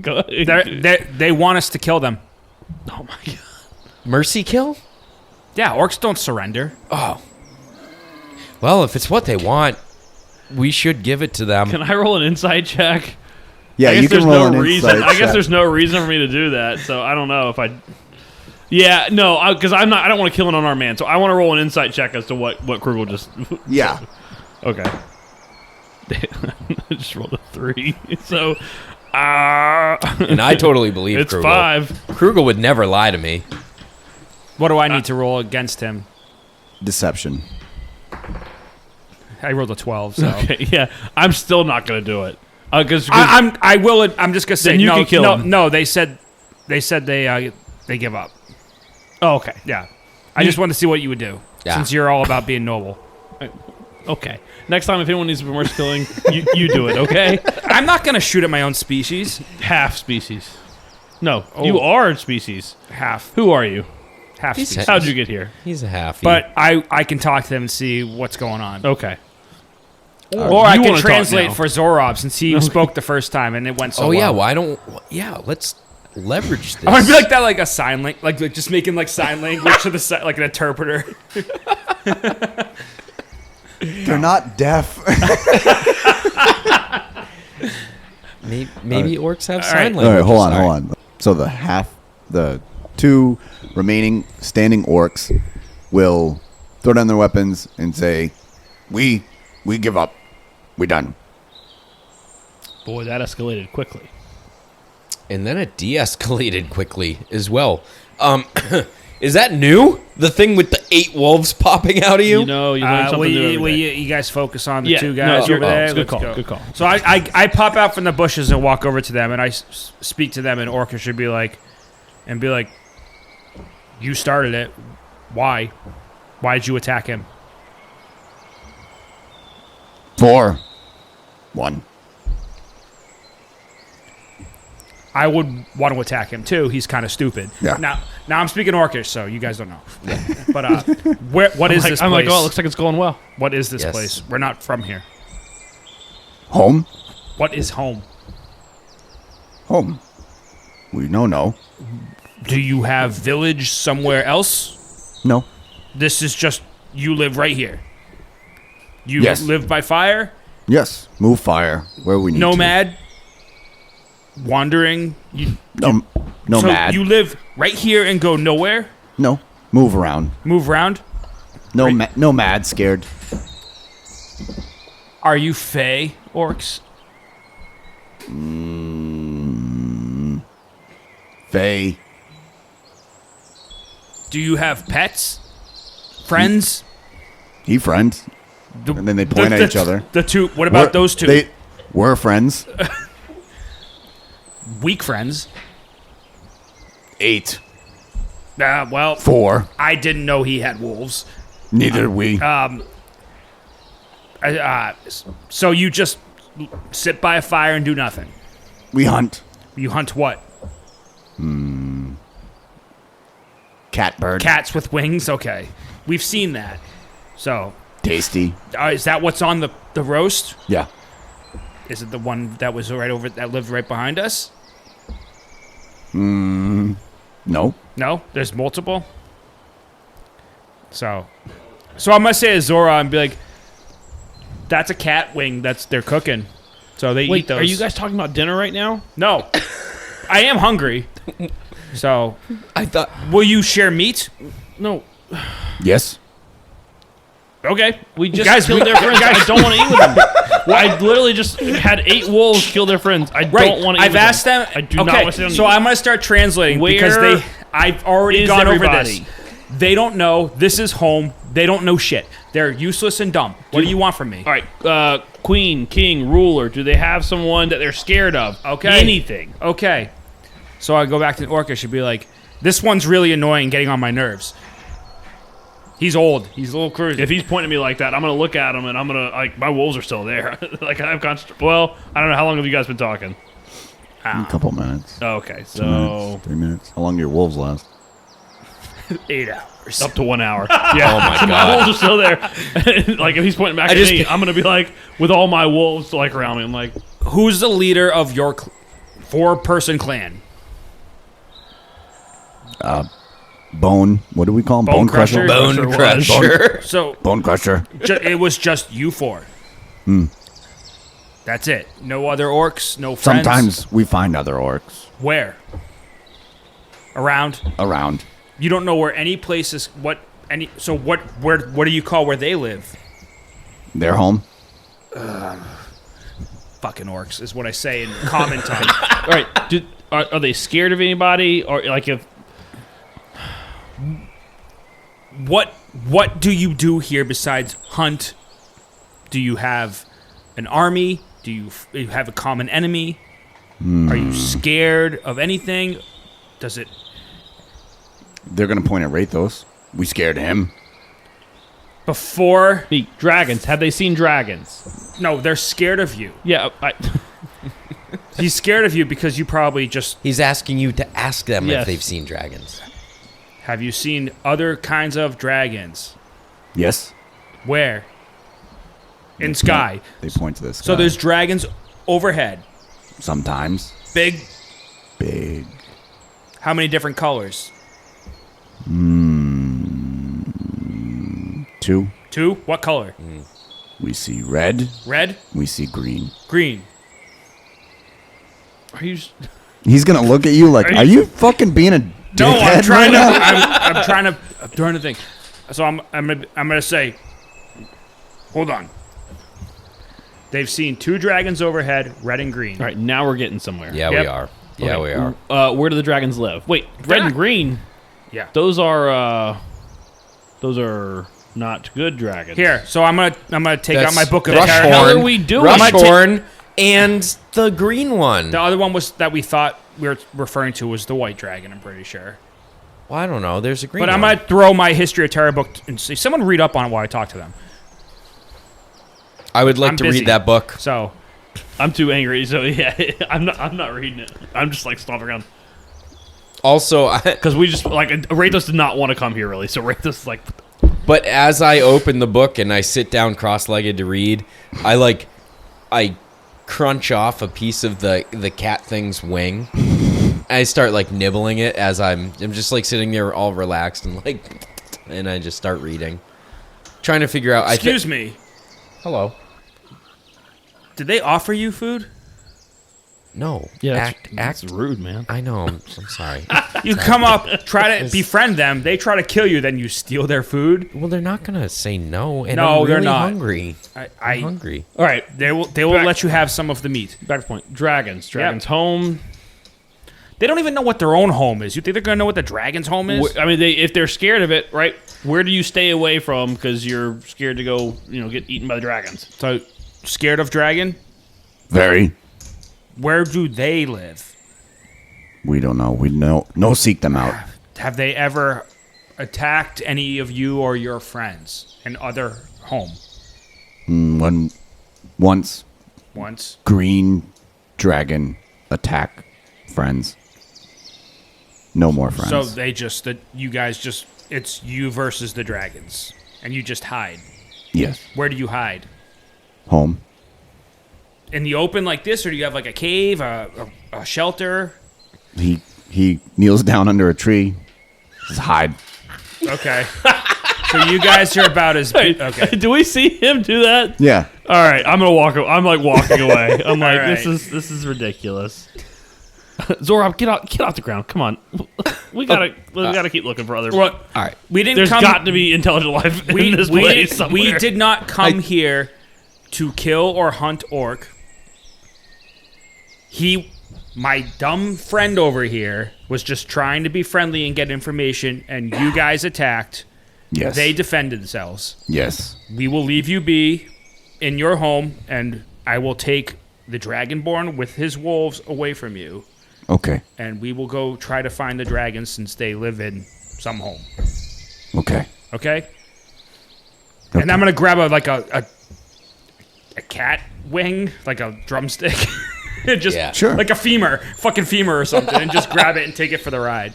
Go- They want us to kill them. oh my god! Mercy kill? Yeah, orcs don't surrender. Oh. Well, if it's what they want, we should give it to them. Can I roll an insight check? Yeah, I guess you can there's roll no an reason. insight I guess check. there's no reason for me to do that. So I don't know if I. Yeah, no, because I'm not. I don't want to kill an unarmed man. So I want to roll an insight check as to what Krugel just. Yeah. Okay. I just rolled a 3. So. And I totally believe It's Krugel. 5. Krugel would never lie to me. What do I need to roll against him? Deception. I rolled a 12. So Okay, yeah, I'm still not gonna do it because I will. I'm just gonna say Then you no. can kill no, him. no. They said they give up. oh, okay, Yeah. I just wanted to see what you would do Yeah. since you're all about being noble. okay. Next time, if anyone needs mercy killing, you do it. Okay, I'm not gonna shoot at my own species. half species. No, you are species. Half Who are you? species. He's- How'd you get here? He's a halfie. But I can talk to them and see what's going on. Okay. Or I You can wanna talk translate now. for Zorrob since he spoke the first time and it went so oh well. yeah, why don't? Yeah, let's leverage this. I want to be like that, like a sign like just making like sign language to the side, like an interpreter. They're not deaf. Maybe orcs have sign right. language. All right, hold on. So the two remaining standing orcs will throw down their weapons and say, "We give up. We done." Boy, that escalated quickly. And then it de-escalated quickly as well. Is that new? The thing with the 8 wolves popping out of you? You learn something new every day. You guys focus on the Yeah, two guys no, over there. it's a good Let's call, go. good call. So I pop out from the bushes and walk over to them and I speak to them and Orca should be like, you started it. Why? Why did you attack him? 4, 1. I would want to attack him too. He's kind of stupid. Yeah. Now I'm speaking Orcish, so you guys don't know. But what is this place? I'm like, oh, it looks like it's going well. What is this Yes. place? We're not from here. Home? What is home? Home. We no. Do you have village somewhere else? No. This is just you live right here. You Yes. live by fire, Yes. Move fire where we need nomad, wandering. You, to. Nomad. So you live right here and go nowhere. No. Move around. Move around. Nomad scared. Are you Fey orcs? Faye. Do you have pets? Friends? He friends. The- And then they point at each other. The two. What about those two? We're friends. Weak friends. 8. Well, 4. I didn't know he had wolves. Neither we. So you just sit by a fire and do nothing. We hunt. You hunt what? Catbird. Cats with wings? Okay. We've seen that. So, Tasty. is that what's on the roast? Yeah. Is it the one that was that lived right behind us? No. No? There's multiple? So I'm gonna say to Zora and be like, "That's a cat wing. They're cooking." So they eat those. Are you guys talking about dinner right now? No, I am hungry. So I thought. will you share meat? No. Yes. Okay, We just Guys, killed their friends. I don't want to eat with them. I literally just had 8 wolves kill their friends. I don't want to eat I've with asked them. I do not want to sit on so I'm gonna start translating because Where I've already is gone over everybody? this. They don't know. This is home. They don't know shit. They're useless and dumb. What do you want from me? All right, queen, king, ruler. Do they have someone that they're scared of? Okay. Anything. Okay. So I go back to the orc. I should be like, this one's really annoying, getting on my nerves. He's old. He's a little crazy. If he's pointing at me like that, I'm gonna look at him and I'm gonna like my wolves are still there. Like I have well, I don't know how long have you guys been talking? A couple minutes. Oh, okay, 2 so minutes, 3 minutes. How long do your wolves last? 8 hours. up to 1 hour. Yeah. Oh my So my god. wolves are still there. Like if he's pointing back at me, I'm gonna be like with all my wolves like around me. I'm like, Who's the leader of your 4-person clan? Bone. What do we call him? Bone Crusher. Crusher? Bone Crusher Crusher. So Bone Crusher. it was just you 4. That's it. No other orcs. No friends. Sometimes we find other orcs Where? Around. around. You don't know where any place is. What do you call where they live? They're home. Fucking orcs is what I say in common tongue. all right, are they scared of anybody or like if What do you do here besides hunt? Do you have an army? Do you have a common enemy? Are you scared of anything? Does it? They're gonna point at Rathos. We scared him. Before? the dragons? Have they seen dragons? No, they're scared of you. Yeah, He's scared of you because you probably just... He's asking you to ask them Yes. if they've seen dragons. Have you seen other kinds of dragons? Yes. Where? In sky. They point to this. So there's dragons overhead. sometimes Big. big. How many different colors? 2. 2? What color? We see red. Red? We see green. Green. are you? He's gonna look at you like, are you fucking being a dickhead? No, I'm trying right to. now? I'm trying to think. So I'm gonna say, hold on. They've seen 2 dragons overhead, red and green. All right, now we're getting somewhere. Yeah, Yep. we are. Yeah, Okay. we are. Where do the dragons live? Wait, red and green. Yeah. Those are not good dragons. Here, so I'm gonna take out my book of What the characters. hell are we doing? Rushhorn and the green one. The other one was that we thought we were referring to was the white dragon. I'm pretty sure. Well, I don't know. There's a green But one. I'm gonna throw my history of Terra book and see. Someone read up on it while I talk to them. I would like I'm to busy. read that book. So I'm too angry, so yeah, I'm not reading it. I'm just like stomping around Also, because we just like Rathos did not want to come here really, so Rathos is like, but as I open the book and I sit down cross-legged to read, I crunch off a piece of the cat thing's wing. I start like nibbling it as I'm just like sitting there all relaxed and I just start reading, trying to figure out. excuse me. Hello. Did they offer you food? No. yeah, act. that's rude, man. I know. I'm sorry. You come up, try to befriend them. They try to kill you, then you steal their food. Well, they're not gonna say no. And No, I'm they're really not. hungry. I'm I hungry. All right, they will Back- let you have some of the meat. back to the point. Dragons home. They don't even know what their own home is. You think they're gonna know what the dragon's home is? I mean, if they're scared of it, right? Where do you stay away from because you're scared to go, get eaten by the dragons? So scared of dragon? Very. Where do they live? We don't know. We know. No, seek them out. Have they ever attacked any of you or your friends in other home? Once Once. green dragon attack friends. No more friends. So they just you guys just it's you versus the dragons, and you just hide. yes. Where do you hide? Home. In the open like this, or do you have like a cave, a shelter? He kneels down under a tree. Just hide. Okay. So you guys are about as okay. Do we see him do that? Yeah. All right, I'm gonna walk. I'm like walking away. I'm like, right. this is ridiculous. Zorrob, get off the ground. Come on, we gotta keep looking for other. Well, All right. we didn't. There's come, got to be intelligent life in this place somewhere. We did not come here to kill or hunt orc. My dumb friend over here was just trying to be friendly and get information, and you guys attacked. Yes. They defended themselves. Yes. We will leave you be in your home, and I will take the Dragonborn with his wolves away from you, Okay. and we will go try to find the dragons since they live in some home. Okay. Okay? And I'm gonna grab a cat wing, like a drumstick, just Yeah. Sure. like a fucking femur or something, and just grab it and take it for the road,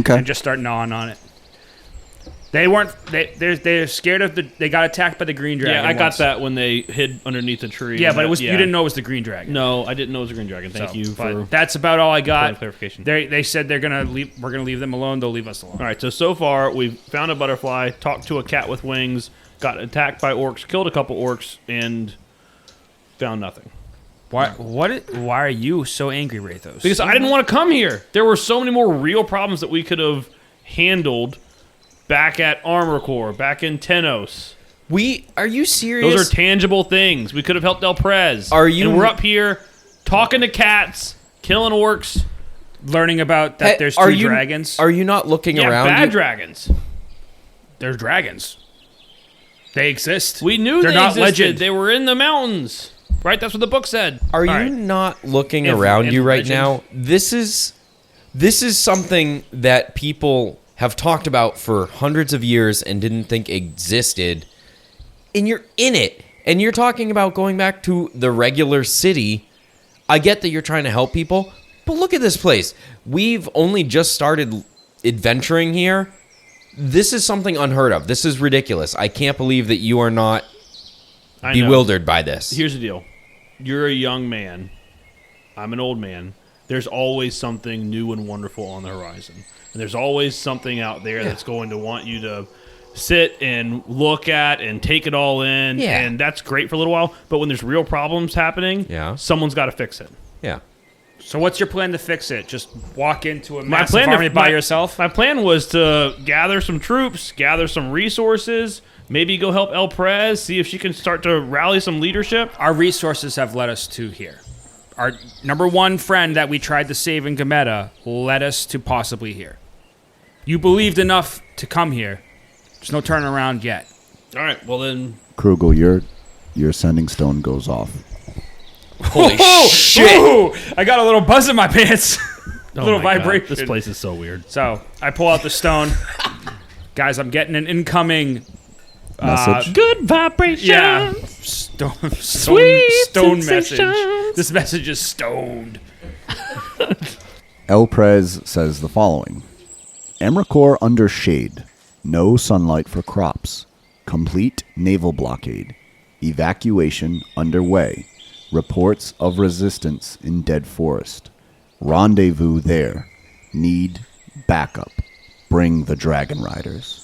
Okay. and just start gnawing on it. They're scared of they got attacked by the green dragon. Yeah, I got once. that when they hid underneath a tree. Yeah, but it was Yeah. you didn't know it was the green dragon. No, I didn't know it was a green dragon. Thank So, you but for that's about all I got. clarification. They said they're gonna leave. We're gonna leave them alone. They'll leave us alone. All right, so far we've found a butterfly, talked to a cat with wings, got attacked by orcs, killed a couple orcs, and found nothing. Why are you so angry, Rathos? Because I didn't want to come here. There were so many more real problems that we could have handled back at Armor Corps, back in Tenos. Are you serious? Those are tangible things. We could have helped El Prez. Are you- And we're up here talking to cats, killing orcs. learning about that there's Are two you- dragons. Are you not looking Yeah, around? bad you? dragons. They're dragons. They exist. We knew they're they not existed. legend. They were in the mountains. Right? That's what the book said. Are you right. not looking If- around if you right legend- now? This is something that people have talked about for hundreds of years and didn't think existed. And you're in it. And you're talking about going back to the regular city. I get that you're trying to help people, but look at this place. We've only just started adventuring here. This is something unheard of. This is ridiculous. I can't believe that you are not I know. bewildered by this. Here's the deal. You're a young man. I'm an old man. There's always something new and wonderful on the horizon. And there's always something out there that's going to want you to sit and look at and take it all in. Yeah. And that's great for a little while. But when there's real problems happening, Yeah. someone's got to fix it. Yeah. So what's your plan to fix it? Just walk into a massive army by yourself? My plan was to gather some troops, gather some resources, maybe go help El Prez, see if she can start to rally some leadership. Our resources have led us to here. Our number one friend that we tried to save in Gameta led us to possibly here. You believed enough to come here. There's no turning around yet. All right, well then, Krugel, your sending stone goes off. Holy shit. Ooh, I got a little buzz in my pants. A little oh my God, vibration. this place is so weird. So I pull out the stone. Guys, I'm getting an incoming Message. Good vibration. yeah stone message. This message is stoned. El Prez says the following. Emrakor under shade. No sunlight for crops. Complete naval blockade. Evacuation underway. Reports of resistance in Dead Forest. Rendezvous there. Need backup. Bring the Dragon Riders.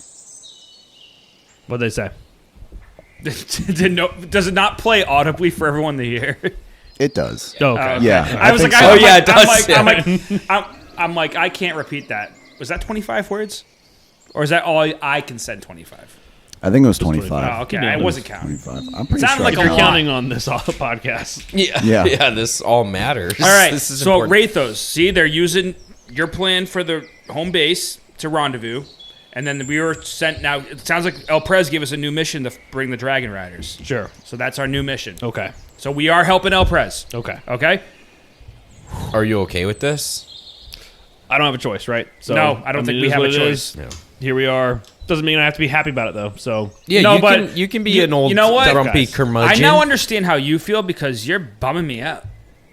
What'd they say? Does it not play audibly for everyone to hear? It does. Oh, okay. Yeah. I was think like, so. I'm like, I can't repeat that. Was that 25 words? Or is that all I can send 25? I think it was 25. Oh, okay. Yeah, I it wasn't counting. 25. I'm pretty Sounded sure. like I a You're lot. counting on this podcast. Yeah. Yeah. This all matters. All right. This is So important. Rathos, see, they're using your plan for the home base to rendezvous. And then we were sent. Now, it sounds like El Prez gave us a new mission to bring the Dragon Riders. Sure. So that's our new mission. Okay. So we are helping El Prez. Okay. Okay? Are you okay with this? I don't have a choice, right? So No, I don't think it we is have what a it choice. is. Here we are. Doesn't mean I have to be happy about it, though. So Yeah, No, you but can. You can be an old, you know what? grumpy Guys, curmudgeon. I now understand how you feel because you're bumming me out.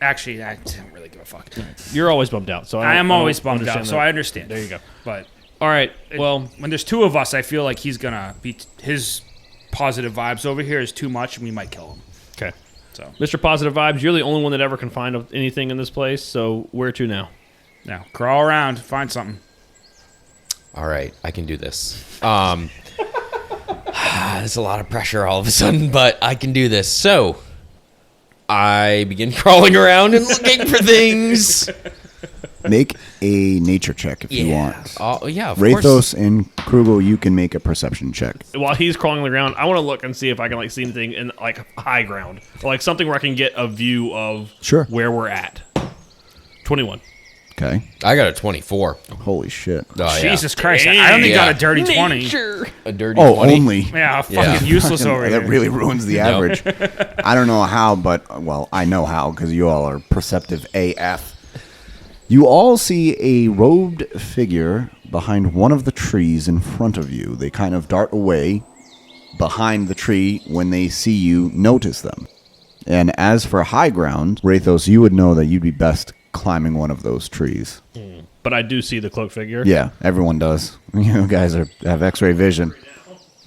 Actually, I don't really give a fuck. you're always bummed out. So I am don't always bummed out, understand so that. I understand. There you go. But All right. Well, when there's two of us, I feel like he's gonna be his positive vibes over here is too much, and we might kill him. okay. So Mr. Positive Vibes, you're the only one that ever can find anything in this place. So where to now? now crawl around, find something. All right, I can do this. There's a lot of pressure all of a sudden, but I can do this. So, I begin crawling around and looking for things. Make a nature check if you want. Oh, yeah, of Rathos course. and Krugel, you can make a perception check. While he's crawling on the ground, I want to look and see if I can like see anything in like high ground, or like something where I can get a view of where we're at. 21. Okay. I got a 24. Holy shit. Oh, Jesus Christ. I only got a dirty 20. A dirty 20? Only. Yeah, fucking useless over here. That really ruins the average. I don't know how, but, well, I know how because you all are perceptive AF. You all see a robed figure behind one of the trees in front of you. They kind of dart away behind the tree when they see you notice them. And as for high ground, Rathos, you would know that you'd be best climbing one of those trees. But I do see the cloak figure. Yeah, everyone does. You guys have X-ray vision.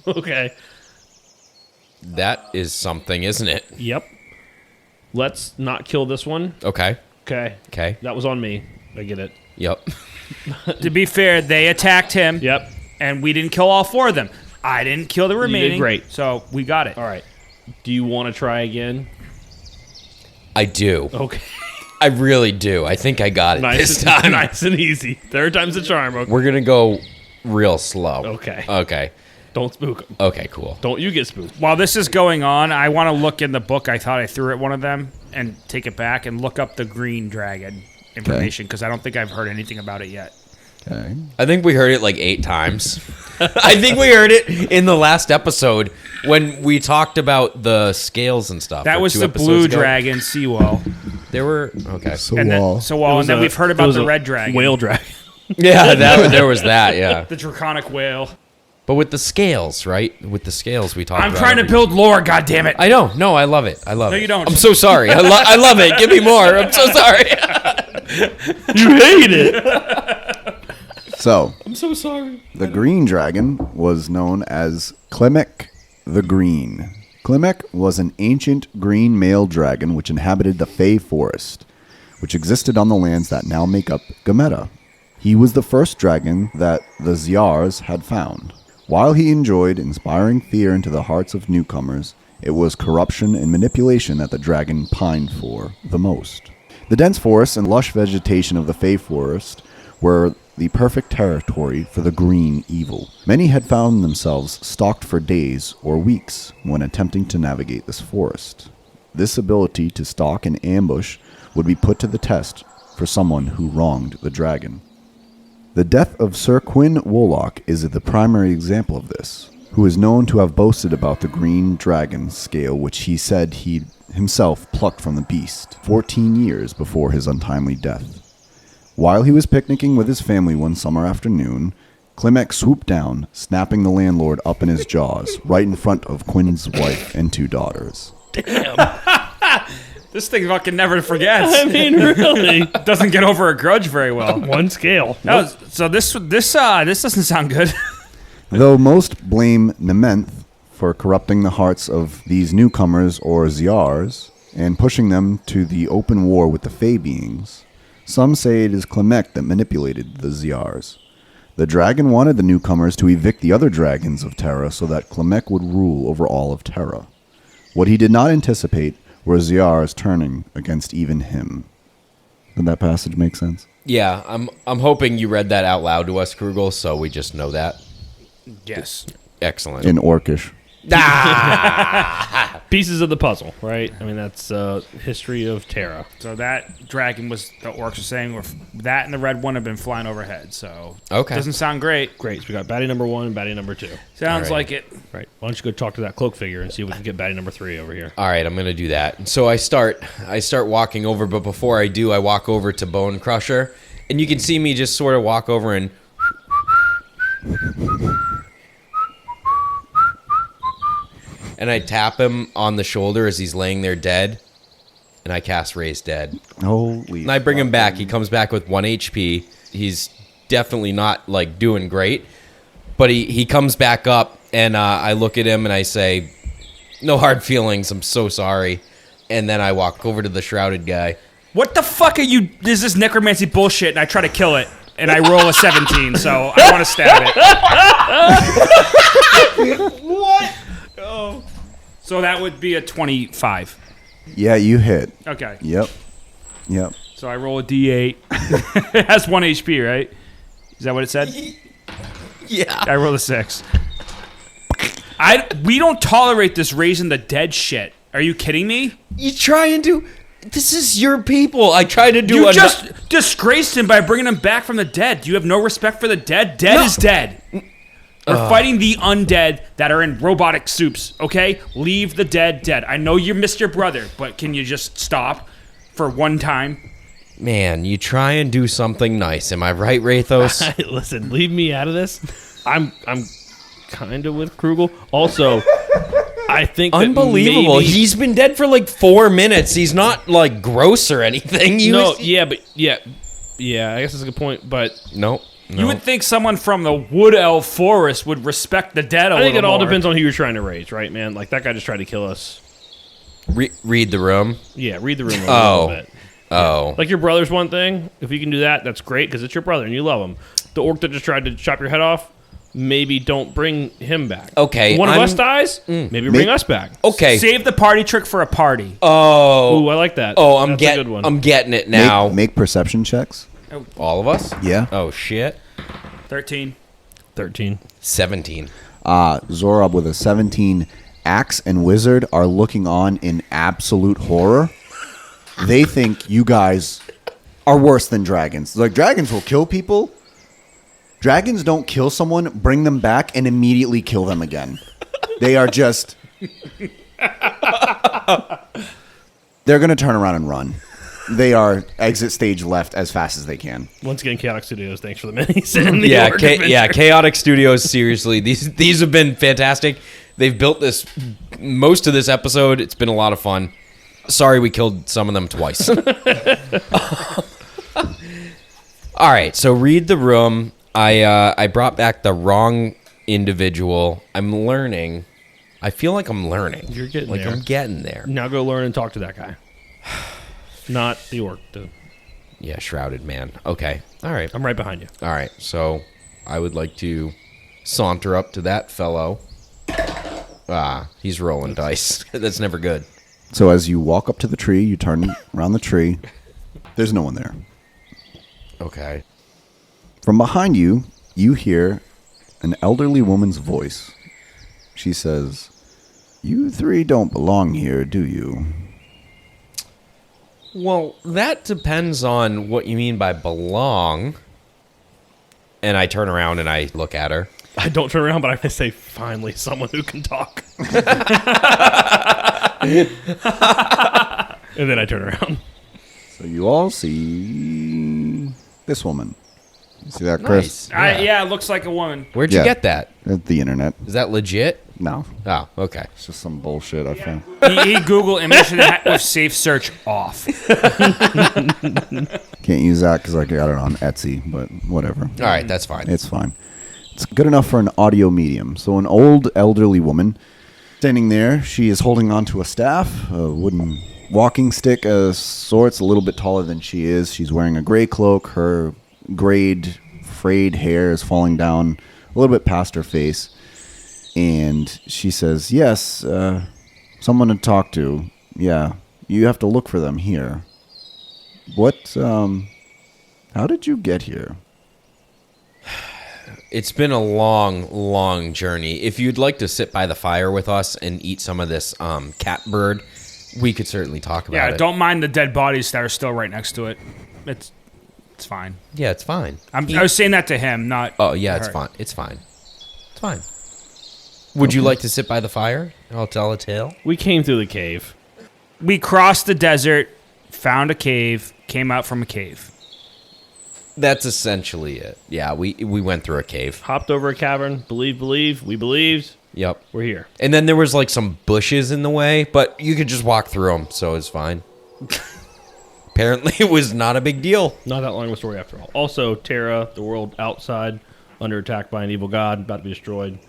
Okay. That is something, isn't it? Yep. Let's not kill this one. Okay. Okay. That was on me. I get it. Yep. To be fair, they attacked him. Yep. And we didn't kill all 4 of them. I didn't kill the remaining. great. So we got it. All right. Do you want to try again? I do. Okay. I really do. I think I got it this time. Nice and easy. Third time's the charm. Okay. We're going to go real slow. Okay. Don't spook them. Okay, cool. Don't you get spooked. While this is going on, I want to look in the book I thought I threw at one of them and take it back and look up the green dragon information because I don't think I've heard anything about it yet. Okay. I think we heard it like 8 times. I think we heard it in the last episode when we talked about the scales and stuff. That was the blue dragon, Seawall. There were... Okay. And then we've heard about the red dragon. Whale dragon. Yeah, there was that, yeah. The draconic whale. But with the scales, right? With the scales we talked about. I'm trying to build lore, goddammit. I know. No, I love it. I love it. No, you don't. I'm so sorry. I love it. Give me more. I'm so sorry. You hate it. So, I'm so sorry. the green dragon was known as Klimek the Green. Klimek was an ancient green male dragon which inhabited the Fey Forest, which existed on the lands that now make up Gameta. He was the first dragon that the Zyars had found. While he enjoyed inspiring fear into the hearts of newcomers, it was corruption and manipulation that the dragon pined for the most. The dense forests and lush vegetation of the Fey Forest were the perfect territory for the green evil. Many had found themselves stalked for days or weeks when attempting to navigate this forest. This ability to stalk and ambush would be put to the test for someone who wronged the dragon. The death of Sir Quinn Wollock is the primary example of this, who is known to have boasted about the green dragon scale which he said he himself plucked from the beast 14 years before his untimely death. While he was picnicking with his family one summer afternoon, Klimek swooped down, snapping the landlord up in his jaws, right in front of Quinn's wife and 2 daughters. This thing fucking never forgets. I mean, really. Doesn't get over a grudge very well. One scale. So this doesn't sound good. Though most blame Nementh for corrupting the hearts of these newcomers or Zyars and pushing them to the open war with the Fey beings, some say it is Klimek that manipulated the Zyars. The dragon wanted the newcomers to evict the other dragons of Terra so that Klimek would rule over all of Terra. What he did not anticipate were Zyars turning against even him. Did that passage make sense? Yeah, I'm hoping you read that out loud to us, Krugel, so we just know that. Yes. Excellent. In Orcish. Pieces of the puzzle, right? I mean, that's history of Terra. So that dragon was, the orcs were saying, that and the red one have been flying overhead. So Okay. Doesn't sound great. Great. So we got baddie number 1 and baddie number 2. Sounds Alright. like it. Right. Why don't you go talk to that cloak figure and see if we can get baddie number 3 over here. All right, I'm going to do that. So I start walking over, but before I do, I walk over to Bone Crusher, and you can see me just sort of walk over and I tap him on the shoulder as he's laying there dead, and I cast Raise Dead. Holy. And I bring him back. He comes back with 1 HP. He's definitely not, like, doing great, but he comes back up, and I look at him and I say, no hard feelings, I'm so sorry. And then I walk over to the shrouded guy. What the fuck are you? Is this necromancy bullshit? And I try to kill it, and I roll a 17, so I want to stab it. So that would be a 25. Yeah, you hit. Okay. Yep. So I roll a D8. It has 1 HP, right? Is that what it said? Yeah. I rolled a 6. We don't tolerate this raising the dead shit. Are you kidding me? You try and do... This is your people. I try to do... You just disgraced him by bringing him back from the dead. Do you have no respect for the dead? Dead is dead. We're fighting the undead that are in robotic soups, okay? Leave the dead dead. I know you missed your brother, but can you just stop for one time? Man, you try and do something nice. Am I right, Rathos? Listen, leave me out of this. I'm kind of with Krugel. Also, I think that Unbelievable. maybe- He's been dead for like 4 minutes. He's not like gross or anything. yeah, I guess that's a good point. But No. You would think someone from the Wood Elf Forest would respect the dead a I think it little all more. depends on who you're trying to raise, right, man? Like that guy just tried to kill us. Read the room. Yeah, read the room a Oh. little bit. Oh. Like your brother's one thing. If you can do that, that's great because it's your brother and you love him. The orc that just tried to chop your head off, maybe don't bring him back. Okay, One of I'm- us dies, maybe bring us back. Okay. Save the party trick for a party. Oh. Ooh, I like that. Oh, That's a good one. I'm getting it now. Make perception checks. All of us? Yeah. Oh, shit. 13. 13. 17. Zorrob with a 17. Axe and Wizard are looking on in absolute horror. They think you guys are worse than dragons. Like, dragons will kill people. Dragons don't kill someone, bring them back, and immediately kill them again. They are just... They're going to turn around and run. They are exit stage left as fast as they can. Once again, Chaotic Studios, thanks for the minis. And the Yeah, orc adventure. Chaotic Studios, seriously. These have been fantastic. They've built this most of this episode. It's been a lot of fun. Sorry we killed some of them twice. All right, so read the room. I brought back the wrong individual. I'm learning. I feel like I'm learning. You're getting like there. I'm getting there. Now go learn and talk to that guy. Not the orc. Yeah, shrouded man. Okay. All right. I'm right behind you. All right. So I would like to saunter up to that fellow. He's rolling dice. That's never good. So as you walk up to the tree, you turn around the tree. There's no one there. Okay. From behind you, you hear an elderly woman's voice. She says, "You three don't belong here, do you?" Well, that depends on what you mean by belong. And I turn around and I look at her. I don't turn around, but I say, finally, someone who can talk. And then I turn around. So you all see this woman. You see that, Chris? Nice. Yeah, it looks like a woman. Where'd you Yeah. get that? At the internet. Is that legit? No, Oh, okay. it's just some bullshit I found. He Google image with safe search off. Can't use that because I got it on Etsy, but whatever. All right, that's fine. It's fine. It's good enough for an audio medium. So an old elderly woman standing there. She is holding onto a staff, a wooden walking stick of sorts, a little bit taller than she is. She's wearing a gray cloak. Her grayed, frayed hair is falling down a little bit past her face. And she says, "Yes, someone to talk to. Yeah, you have to look for them here. What, how did you get here?" It's been a long, long journey. If you'd like to sit by the fire with us and eat some of this cat bird, we could certainly talk about Yeah, it. don't mind the dead bodies that are still right next to it. It's fine. Yeah, it's fine. I was saying that to him, not. Oh, yeah, it's her. fine. It's fine. It's fine. Would you like to sit by the fire? I'll tell a tale. We came through the cave. We crossed the desert, found a cave, came out from a cave. That's essentially it. Yeah, we went through a cave. Hopped over a cavern. We believed. Yep. We're here. And then there was like some bushes in the way, but you could just walk through them, so it's fine. Apparently, it was not a big deal. Not that long of a story after all. Also, Terra, the world outside, under attack by an evil god, about to be destroyed.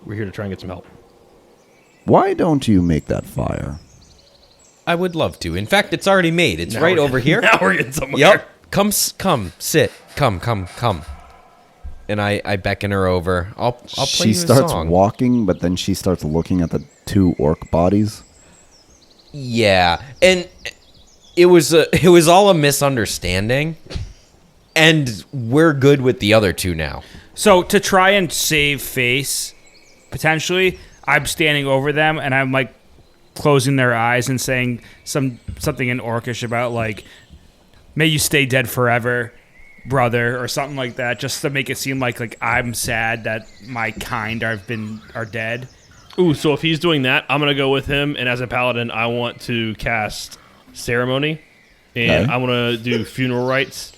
We're here to try and get some help. Why don't you make that fire? I would love to. In fact, it's already made. It's right over here. Now we're getting somewhere. Yep. Come, sit. Come. and I beckon her over. I'll play She you a starts song. walking, but then she starts looking at the two orc bodies. Yeah, and it was all a misunderstanding, and we're good with the other two now. So to try and save face, potentially, I'm standing over them and I'm like closing their eyes and saying something in Orcish about like, "May you stay dead forever, brother," or something like that, just to make it seem like I'm sad that my kind are dead. Ooh, so if he's doing that, I'm going to go with him. And as a paladin, I want to cast Ceremony. And Okay. I want to do Funeral Rites.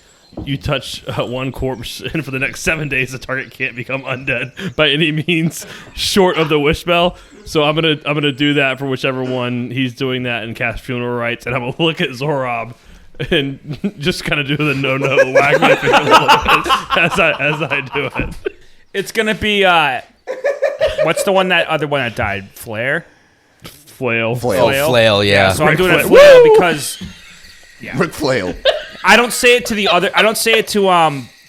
You touch one corpse, and for the next 7 days, the target can't become undead by any means short of the wish spell. So I'm gonna do that for whichever one he's doing that and cast Funeral Rites. And I'm going to look at Zorrob and just kind of do the no-no, wag my finger a little bit as I do it. It's gonna be what's the other one that died? Flail. Flail. Flail, yeah. So I'm doing it Flail. flail because Rick Flail. I don't say it to the other. I don't say it to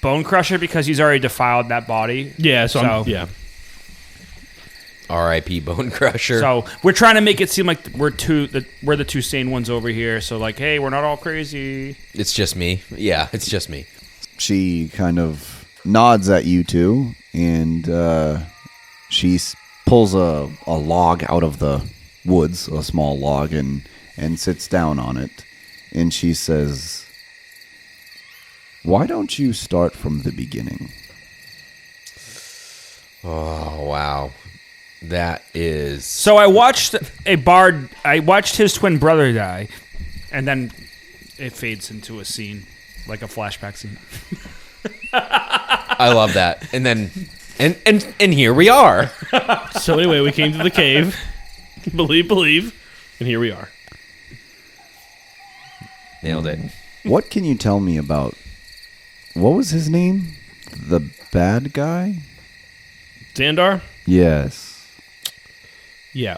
Bone Crusher because he's already defiled that body. Yeah, so yeah. R.I.P. Bone Crusher. So we're trying to make it seem like we're the two sane ones over here. So like, hey, we're not all crazy. It's just me. Yeah, it's just me. She kind of nods at you two, and she pulls a log out of the woods, a small log, and sits down on it. And she says, "Why don't you start from the beginning?" Oh, wow. That is... So I watched a bard. I watched his twin brother die, and then it fades into a scene, like a flashback scene. I love that. And then... And here we are. So anyway, we came to the cave. Believe. And here we are. Nailed it. What can you tell me about... What was his name? The bad guy? Xandar? Yes. Yeah.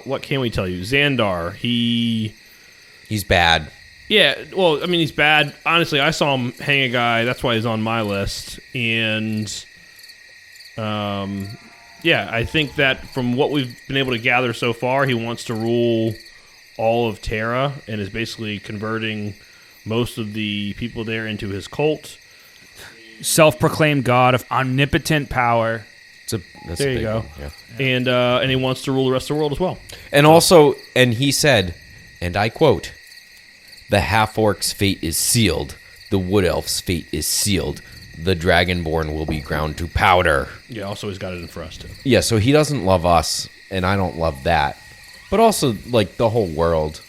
What can we tell you? Xandar, He's bad. Yeah, well, I mean, he's bad. Honestly, I saw him hang a guy. That's why he's on my list. And, yeah, I think that from what we've been able to gather so far, he wants to rule all of Terra and is basically converting most of the people there into his cult. Self-proclaimed god of omnipotent power. That's There a you big go. one, yeah. And he wants to rule the rest of the world as well. And also, and he said, and I quote, "The half-orc's fate is sealed. The wood elf's fate is sealed. The dragonborn will be ground to powder." Yeah, also he's got it in for us, too. Yeah, so he doesn't love us, and I don't love that. But also, like, the whole world.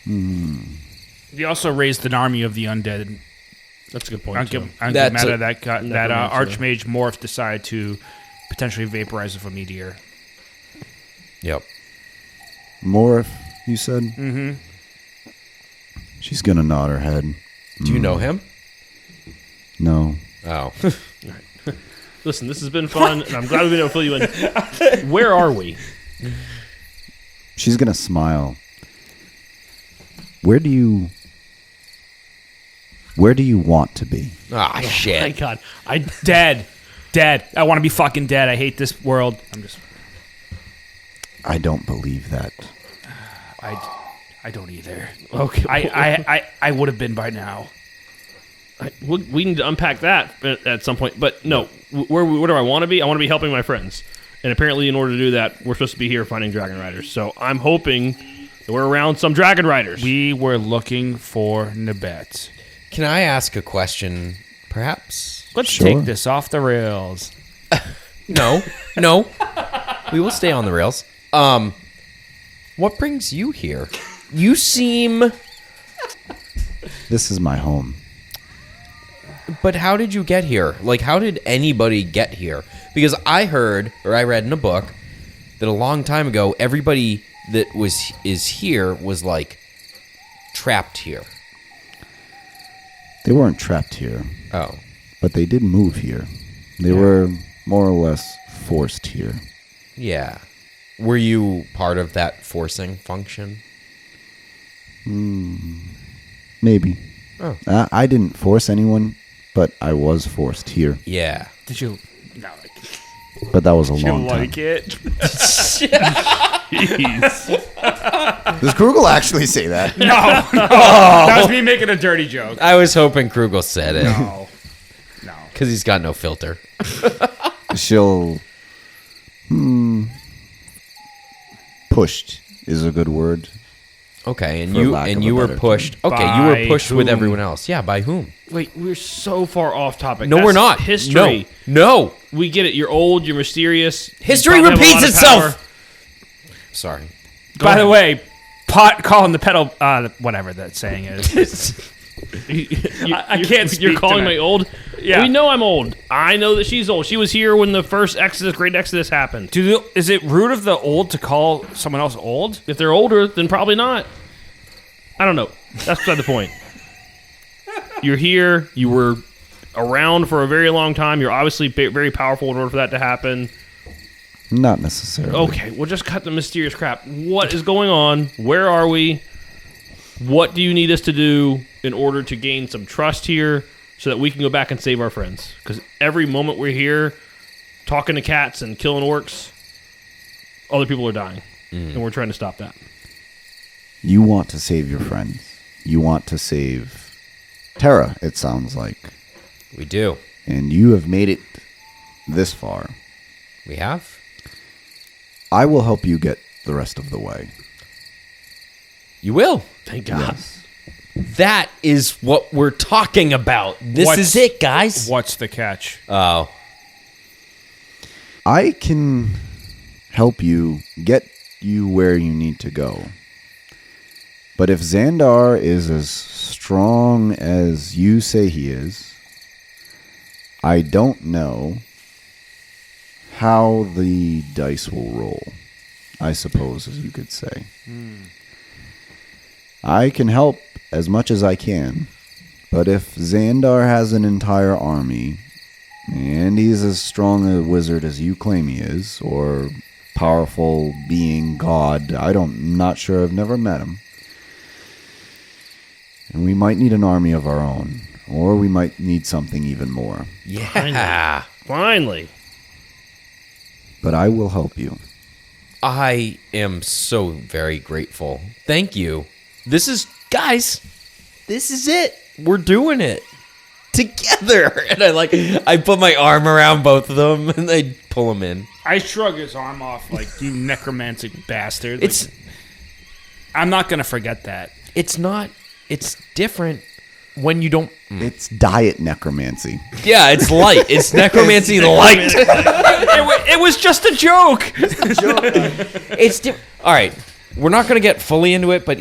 He also raised an army of the undead. That's a good point, too. On That's matter a- that Archmage Morph decided to potentially vaporize with a meteor. Yep. Morph, you said? Mm-hmm. She's gonna nod her head. Do you know him? No. Oh. Listen, this has been fun, and I'm glad we've been able to fill you in. Where are we? She's gonna smile. Where do you want to be? Ah, shit. Thank God. Dead. I want to be fucking dead. I hate this world. I don't believe that. I don't either. Okay. I would have been by now. We need to unpack that at some point. But no, where do I want to be? I want to be helping my friends. And apparently, in order to do that, we're supposed to be here finding dragon riders. So I'm hoping that we're around some dragon riders. We were looking for Nebet. Can I ask a question, perhaps? Let's Sure. take this off the rails. No. We will stay on the rails. What brings you here? You seem... This is my home. But how did you get here? Like, how did anybody get here? Because I heard, or I read in a book, that a long time ago, everybody that is here was, like, trapped here. They weren't trapped here, Oh. but they did move here. They were more or less forced here. Yeah. Were you part of that forcing function? Maybe. Oh. I didn't force anyone but I was forced here. Yeah. Did you? No. But that was a Did you long time. like it? Does Krugel actually say that? No. That was me making a dirty joke. I was hoping Krugel said it. No. Because he's got no filter. She'll... pushed is a good word. Okay, and For you lack of a were better pushed. term. Okay, you were By pushed with whom? everyone else. Yeah, by whom? Wait, we're so far off topic. No, That's we're not. History. No. We get it. You're old. You're mysterious. you History probably have a repeats lot of itself. power. Sorry. By the way, pot calling the pedal, whatever that saying is. I can't speak You're calling tonight. me old? Yeah. We know I'm old. I know that she's old. She was here when the first Great Exodus happened. Is it rude of the old to call someone else old? If they're older, then probably not. I don't know. That's beside the point. You're here. You were around for a very long time. You're obviously very powerful in order for that to happen. Not necessarily. Okay, we'll just cut the mysterious crap. What is going on? Where are we? What do you need us to do in order to gain some trust here so that we can go back and save our friends? Because every moment we're here talking to cats and killing orcs, other people are dying. And we're trying to stop that. You want to save your friends. You want to save Terra, it sounds like. We do. And you have made it this far. We have? I will help you get the rest of the way. You will. Thank God. Yes. That is what we're talking about. This is it, guys. What's the catch? Oh. I can help you get you where you need to go. But if Xandar is as strong as you say he is, I don't know how the dice will roll, I suppose, as you could say. I can help as much as I can, but if Xandar has an entire army, and he's as strong a wizard as you claim he is, or powerful being god, I'm not sure, I've never met him. And we might need an army of our own, or we might need something even more. Yeah. Finally. But I will help you. I am so very grateful. Thank you. This is, guys, this is it. We're doing it together. And I put my arm around both of them and I pull them in. I shrug his arm off like, you necromantic bastard. It's I'm not going to forget that. it's different when you don't. It's diet necromancy. Yeah, it's light. It's necromancy light. It was just a joke. It's all right. We're not going to get fully into it, but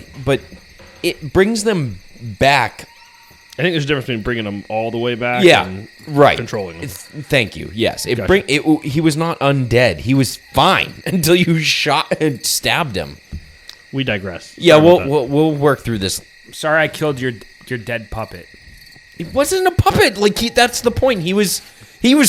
it brings them back. I think there's a difference between bringing them all the way back and right. controlling them. Thank you. Yes, Gotcha. He was not undead. He was fine until you shot and stabbed him. We digress. Yeah, Sorry about that. we'll work through this. Sorry I killed your dead puppet. It wasn't a puppet. That's the point. He was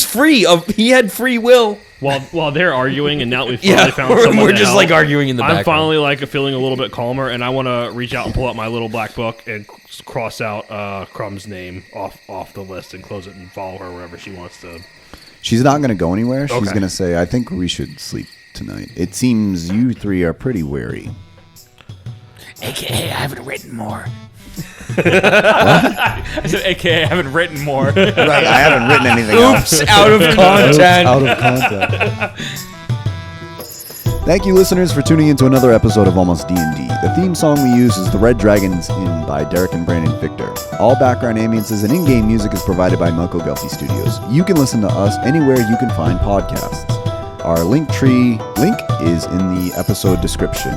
free. He had free will. While they're arguing, and now that we've finally found we're someone to just help, arguing in the I'm background. finally feeling a little bit calmer, and I want to reach out and pull out my little black book and cross out Crumb's name off the list and close it and follow her wherever she wants to. She's not going to go anywhere. She's Okay. going to say, I think we should sleep tonight. It seems you three are pretty weary. AKA, I haven't written more. I said, AKA, I haven't written more. Right, I haven't written anything else. Oops, out of content. Out of content. Thank you, listeners, for tuning into another episode of Almost D&D. The theme song we use is The Red Dragon's Inn by Derek and Brandon Victor. All background ambiences and in-game music is provided by Milko Gelfi Studios. You can listen to us anywhere you can find podcasts. Our Linktree link is in the episode description.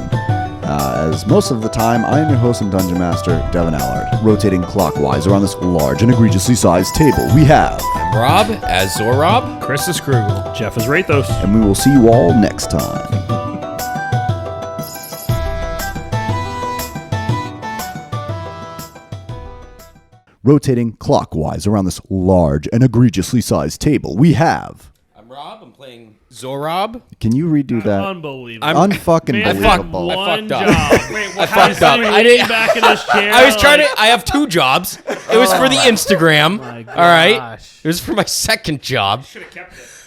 As most of the time, I am your host and Dungeon Master, Devin Allard. Rotating clockwise around this large and egregiously sized table, we have... I'm Rob as Zorrob. Chris is Krugel. Jeff is Rathos. And we will see you all next time. Rotating clockwise around this large and egregiously sized table, we have... I'm Rob. I'm playing Zorrob? Can you redo that? Unbelievable. Unfucking Man, believable. I one fucked up. job. Wait, I what? fucked up. I didn't. Back in his chair. I was trying to. I have 2 jobs. It was for the Instagram. My All right. gosh. It was for my second job. Should have kept it.